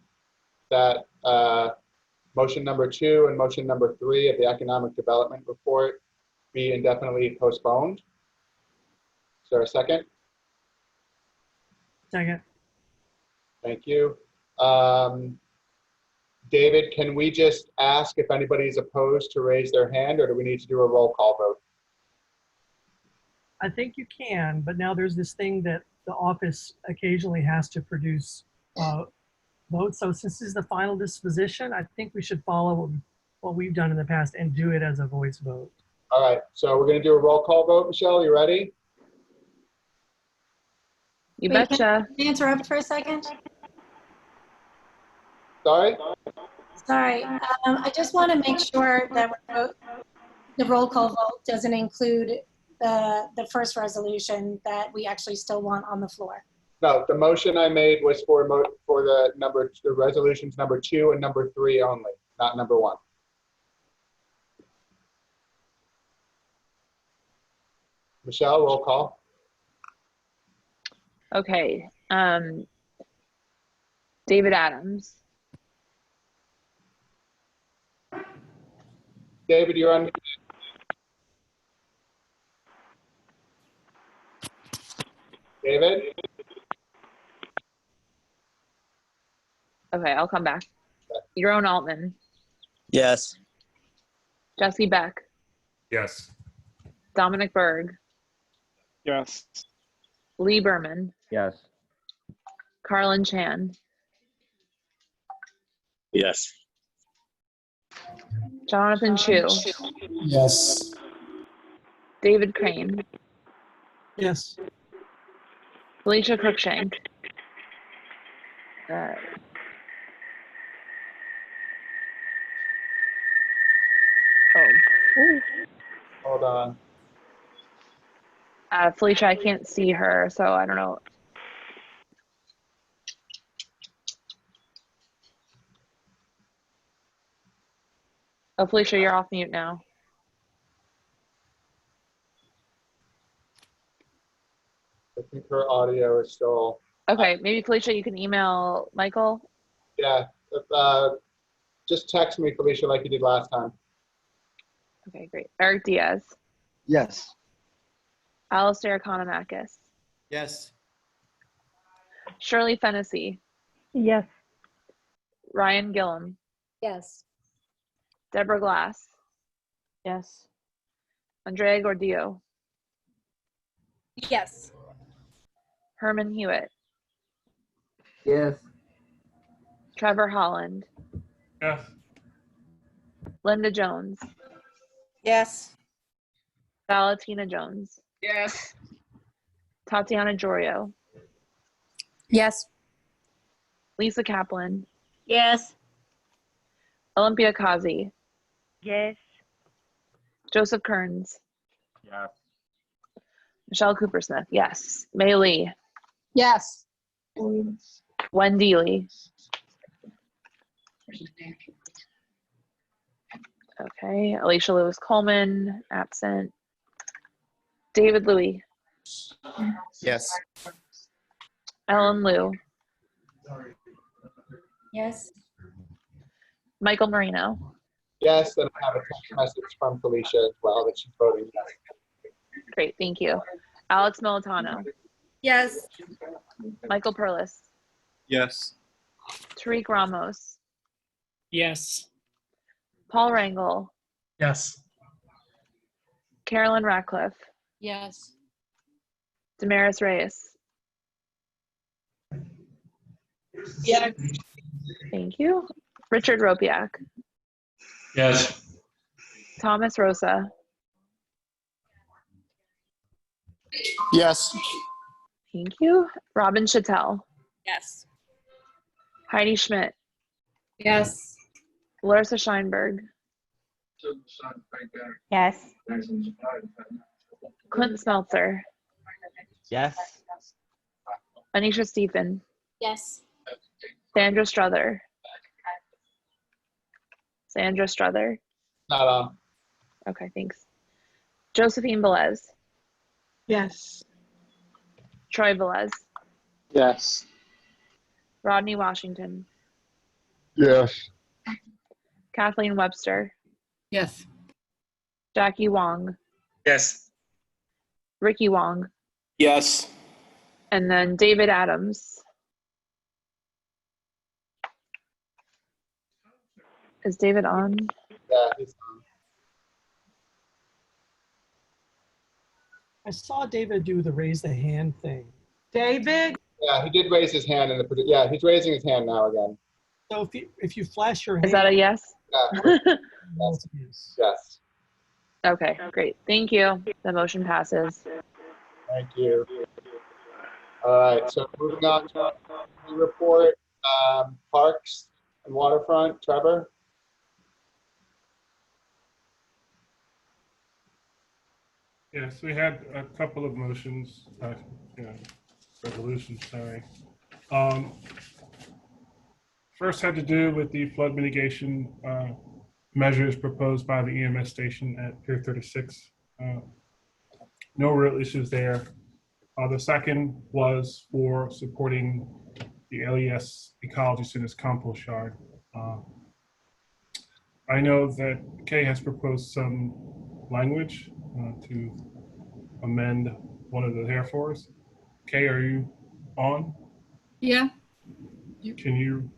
that motion number 2 and motion number 3 of the Economic Development Report be indefinitely postponed. Is there a second? Second. Thank you. David, can we just ask if anybody is opposed to raise their hand, or do we need to do a roll call vote? I think you can, but now there's this thing that the office occasionally has to produce votes. So since this is the final disposition, I think we should follow what we've done in the past and do it as a voice vote. All right, so we're going to do a roll call vote. Michelle, you ready? You Wait, betcha. Can I interrupt for a second? Sorry? Sorry. I just want to make sure that the roll call vote doesn't include the first resolution that we actually still want on the floor. No, the motion I made was for the resolutions number 2 and number 3 only, not number 1. Michelle, roll call. Okay. David Adams. David, you're on. David? Okay, I'll come back. Jeroen Altman. Yes. Jesse Beck. Yes. Dominic Berg. Yes. Lee Berman. Yes. Carlin Chan. Yes. Jonathan Chu. Yes. David Crane. Yes. Felicia Cruikshank. Hold on. Felicia, I can't see her, so I don't know. Oh, Felicia, you're off mute now. I think her audio is still. Okay, maybe Felicia, you can email Michael. Yeah. Just text me, Felicia, like you did last time. Okay, great. Eric Diaz. Yes. Alistair Economakis. Yes. Shirley Fennessy. Yes. Ryan Gillum. Yes. Deborah Glass. Yes. Andrea Gordillo. Yes. Herman Hewitt. Yes. Trevor Holland. Yes. Linda Jones. Yes. Valentina Jones. Yes. Tatiana Jorio. Yes. Lisa Kaplan. Yes. Olympia Kazi. Yes. Joseph Kearns. Yes. Michelle Coopersmith. Yes. May Lee. Yes. Wendy Lee. Okay. Alicia Lewis Coleman. Absent. David Louis. Yes. Ellen Liu. Yes. Michael Marino. Yes, and I have a text message from Felicia as well that she's voting yes. Great, thank you. Alex Militano. Yes. Michael Perlis. Yes. Tariq Ramos. Yes. Paul Rangel. Yes. Carolyn Ratcliffe. Yes. Damaris Reyes. Yes. Thank you. Richard Ropiak. Yes. Thomas Rosa. Yes. Thank you. Robin Chattel. Yes. Heidi Schmidt. Yes. Larissa Scheinberg. Yes. Clint Smeltzer. Yes. Anisha Stephen. Yes. Sandra Struther. Sandra Struther. Not on. Okay, thanks. Josephine Velez. Yes. Troy Velez. Yes. Rodney Washington. Yes. Kathleen Webster. Yes. Jackie Wong. Yes. Ricky Wong. Yes. And then David Adams. Is David on? Yeah, he's on. I saw David do the raise the hand thing. David? Yeah, he did raise his hand in the. Yeah, he's raising his hand now again. So if you flash your hand. Is that a yes? Yeah. Yes. Yes. Okay, great. Thank you. The motion passes. Thank you. All right, so moving on to the report, parks and waterfront. Trevor? Yes, we had a couple of motions, resolutions, sorry. First had to do with the flood mitigation measures proposed by the EMS station at Pier 36. No real issues there. The second was for supporting the LES Ecology Center's compost yard. I know that Kay has proposed some language to amend one of the therefores. Kay, are you on? Yeah. Can you,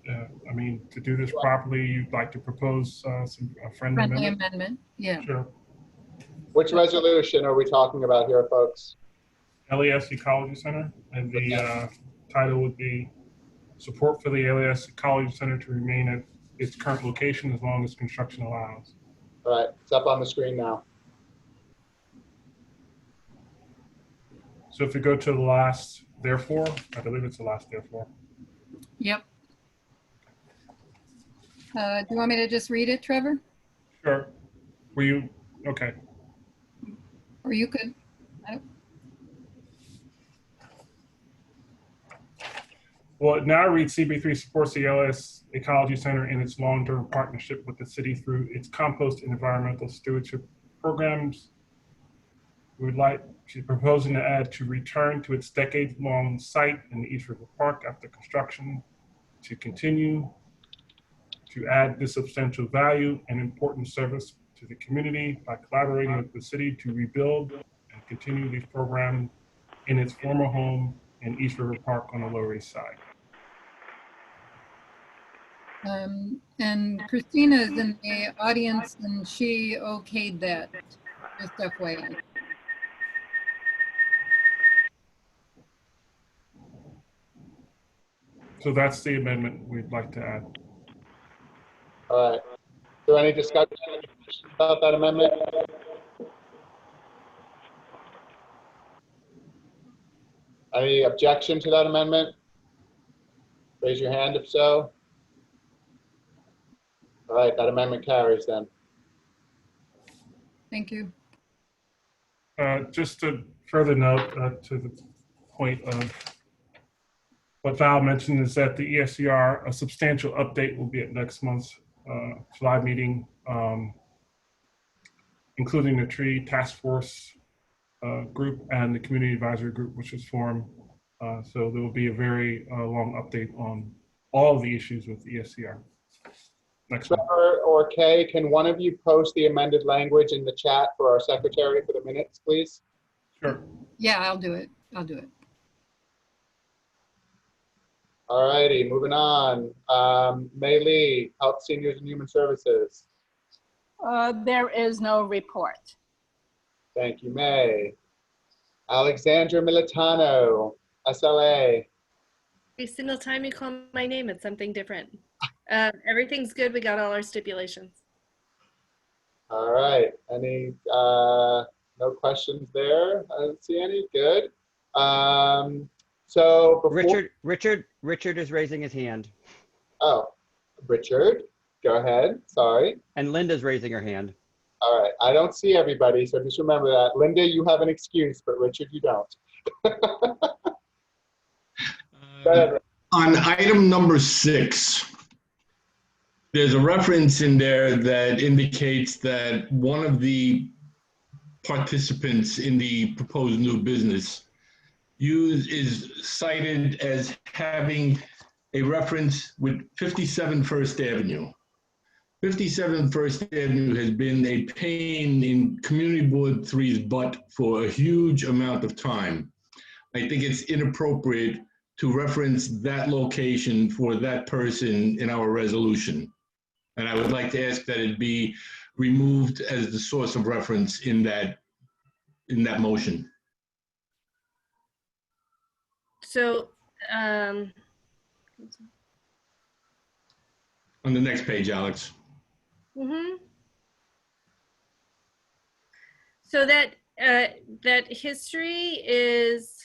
I mean, to do this properly, you'd like to propose a friendly amendment? Yeah. Sure. Which resolution are we talking about here, folks? LES Ecology Center, and the title would be support for the LES Ecology Center to remain at its current location as long as construction allows. All right, it's up on the screen now. So if you go to the last therefore, I believe it's the last therefore. Yep. Do you want me to just read it, Trevor? Sure. Were you, okay. Or you could. Well, it now reads CB3 supports the LS Ecology Center in its long-term partnership with the city through its compost and environmental stewardship programs. We would like, she's proposing to add to return to its decades-long site in the East River Park after construction, to continue to add this substantial value and important service to the community by collaborating with the city to rebuild and continue these programs in its former home in East River Park on the Lower East Side. And Christina is in the audience and she okayed that, just FYI. So that's the amendment we'd like to add. All right. Is there any discussion about that amendment? Any objection to that amendment? Raise your hand if so. All right, that amendment carries then. Thank you. Just a further note to the point of what Val mentioned is that the ESCR, a substantial update will be at next month's July meeting, including the tree task force group and the community advisory group, which was formed. So there will be a very long update on all of the issues with ESCR. Trevor or Kay, can one of you post the amended language in the chat for our secretary for the minutes, please? Sure. Yeah, I'll do it. I'll do it. All righty, moving on. Mei Lee, Health, Seniors and Human Services. There is no report. Thank you, May. Alexandra Militano, SLA. Every single time you call my name, it's something different. Everything's good. We got all our stipulations. All right. Any, no questions there? I don't see any. Good. So before... Richard is raising his hand. Oh, Richard, go ahead. Sorry. And Linda's raising her hand. All right. I don't see everybody, so just remember that. Linda, you have an excuse, but Richard, you don't. On item number 6, there's a reference in there that indicates that one of the participants in the proposed new business is cited as having a reference with 57 First Avenue. 57 First Avenue has been a pain in Community Board 3's butt for a huge amount of time. I think it's inappropriate to reference that location for that person in our resolution. And I would like to ask that it be removed as the source of reference in that motion. So, on the next page, Alex. So that that history is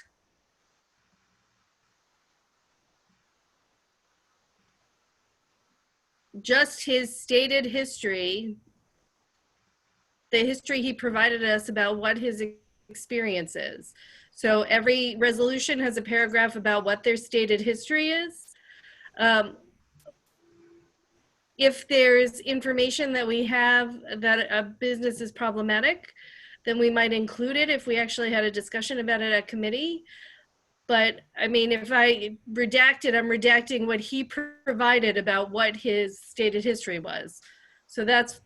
just his stated history, the history he provided us about what his experience is. So every resolution has a paragraph about what their stated history is. If there's information that we have that a business is problematic, then we might include it if we actually had a discussion about it at committee. But I mean, if I redact it, I'm redacting what he provided about what his stated history was. So that's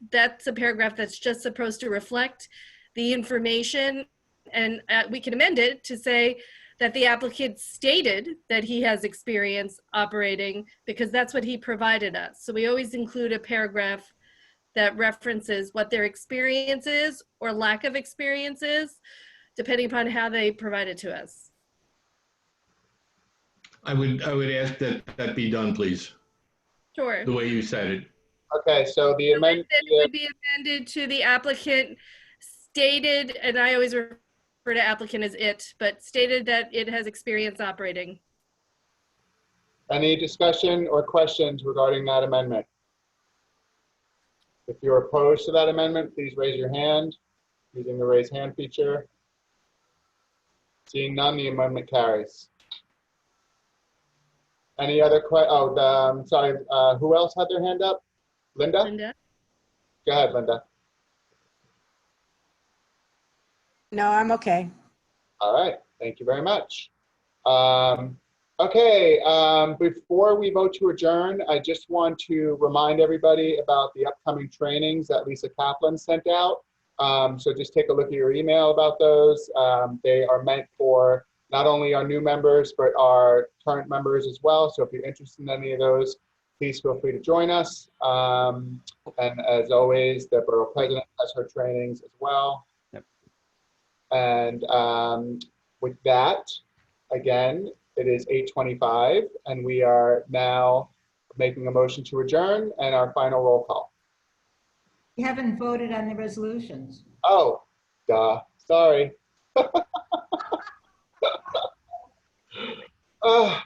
a paragraph that's just supposed to reflect the information, and we can amend it to say that the applicant stated that he has experience operating, because that's what he provided us. So we always include a paragraph that references what their experience is or lack of experience is, depending upon how they provide it to us. I would ask that that be done, please, Sure. the way you said it. Okay, so the amendment would be amended to the applicant stated, and I always refer to applicant as it, but stated that it has experience operating. Any discussion or questions regarding that amendment? If you're opposed to that amendment, please raise your hand using the raise hand feature. Seeing none, the amendment carries. Any other sorry, who else had their hand up? Linda? Linda? Go ahead, Linda. No, I'm okay. All right, thank you very much. Okay, before we vote to adjourn, I just want to remind everybody about the upcoming trainings that Lisa Kaplan sent out. So just take a look at your email about those. They are meant for not only our new members, but our current members as well. So if you're interested in any of those, please feel free to join us. And as always, the borough president has her trainings as well. Yep. And with that, again, it is 8:25, and we are now making a motion to adjourn and our final roll call. We haven't voted on the resolutions. Oh, duh, sorry.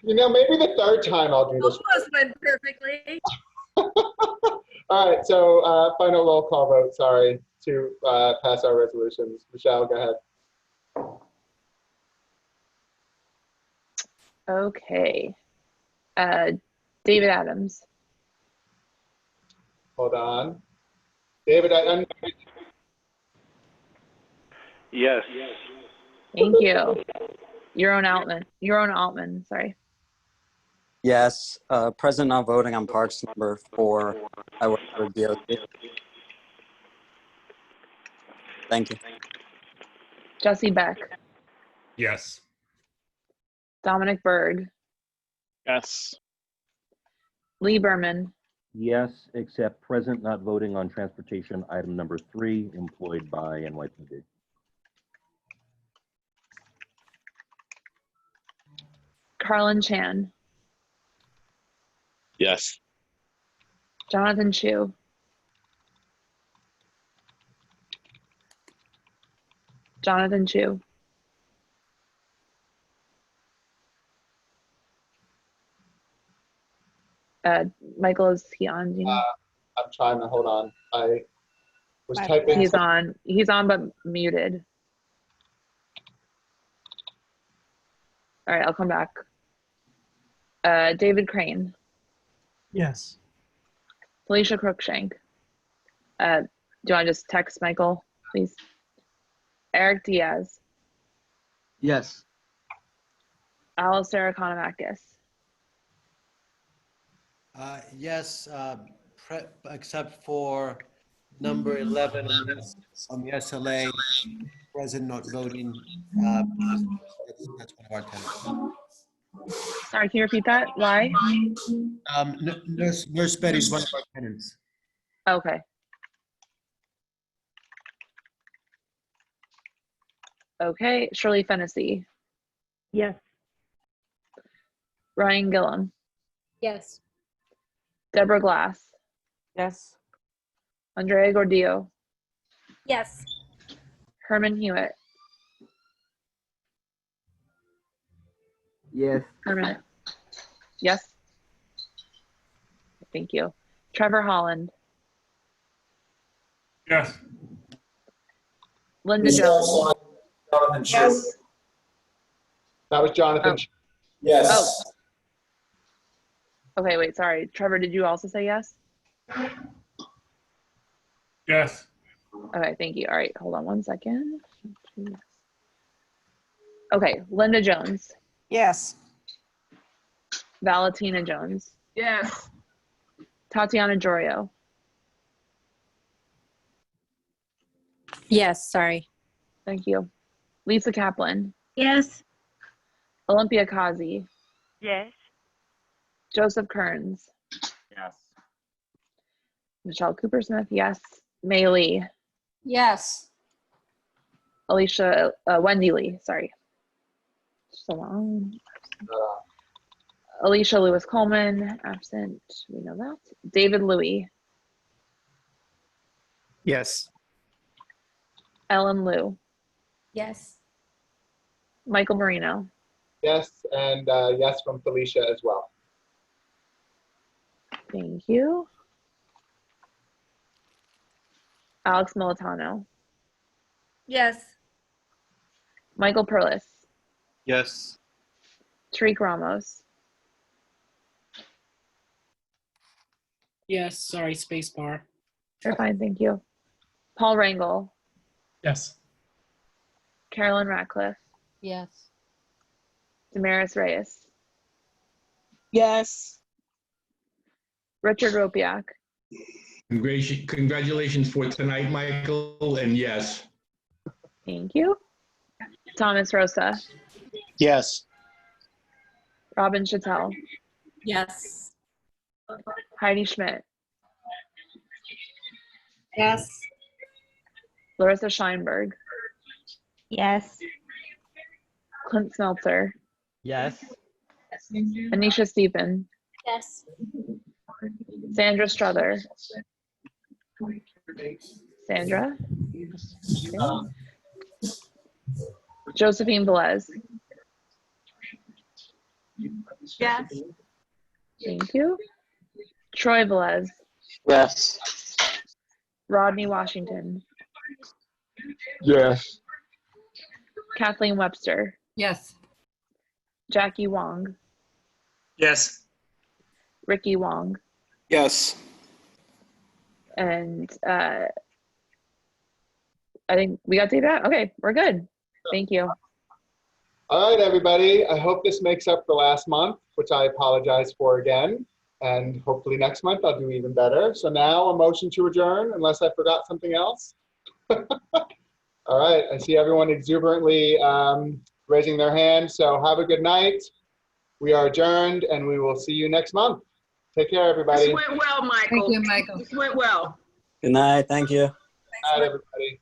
You know, maybe the third time I'll do this. Almost went perfectly. All right, so final roll call vote, sorry, to pass our resolutions. Michelle, go ahead. Okay. David Adams. Hold on. David, Yes. Thank you. Your own Altman, sorry. Yes. Present not voting on parks number 4. I work for DOT. Thank you. Jesse Beck. Yes. Dominic Berg. Yes. Lee Berman. Yes, except present not voting on transportation item number 3, employed by NYPD. Carlin Chan. Yes. Jonathan Chu. Jonathan Chu. Michael, is he on? Do you know? I'm trying to, hold on. I was typing. He's on, but muted. All right, I'll come back. David Crane. Yes. Felicia Cruikshank. Do you want to just text Michael, please? Eric Diaz. Yes. Alistair Economakis. Yes, except for number 11 on the SLA, present not voting. That's one of our tenants. Sorry, can you repeat that? Why? Nurse Betty is one of our tenants. Okay. Okay, Shirley Fennessy. Yes. Ryan Gillum. Yes. Deborah Glass. Yes. Andrea Gordillo. Yes. Herman Hewitt. Yes. Herman. Yes. Thank you. Trevor Holland. Yes. Linda Jones. Yes. That was Jonathan. Oh. Yes. Okay, wait, sorry. Trevor, did you also say yes? Yes. Okay, thank you. All right, hold on one second. Okay, Linda Jones. Yes. Valentina Jones. Yes. Tatiana Jorio. Yes, sorry. Thank you. Lisa Kaplan. Yes. Olympia Kazi. Yes. Joseph Kearns. Yes. Michelle Cooper Smith, yes. May Lee. Yes. Alicia, Wendy Lee, sorry. So long. Alicia Lewis Coleman, absent. We know that. David Louie. Yes. Ellen Liu. Yes. Michael Marino. Yes, and yes from Felicia as well. Thank you. Alex Militano. Yes. Michael Perlis. Yes. Tariq Ramos. Yes, sorry, space bar. You're fine, thank you. Paul Rangel. Yes. Carolyn Ratcliffe. Yes. Damaris Reyes. Yes. Richard Ropiak. Congratulations for tonight, Michael, and yes. Thank you. Thomas Rosa. Yes. Robin Chattel. Yes. Heidi Schmidt. Yes. Larissa Scheinberg. Yes. Clint Smeltzer. Yes. Anisha Stephen. Yes. Sandra Struther. Sandra. Okay. Josephine Velez. Yes. Thank you. Troy Velez. Yes. Rodney Washington. Yes. Kathleen Webster. Yes. Jackie Wong. Yes. Ricky Wong. Yes. And I think we got to do that. Okay, we're good. Thank you. All right, everybody. I hope this makes up for last month, which I apologize for again. And hopefully next month I'll do even better. So now a motion to adjourn, unless I forgot something else. All right, I see everyone exuberantly raising their hand. So have a good night. We are adjourned and we will see you next month. Take care, everybody. This went well, Michael. Thank you, Michael. This went well. Good night. Thank you. Good night, everybody.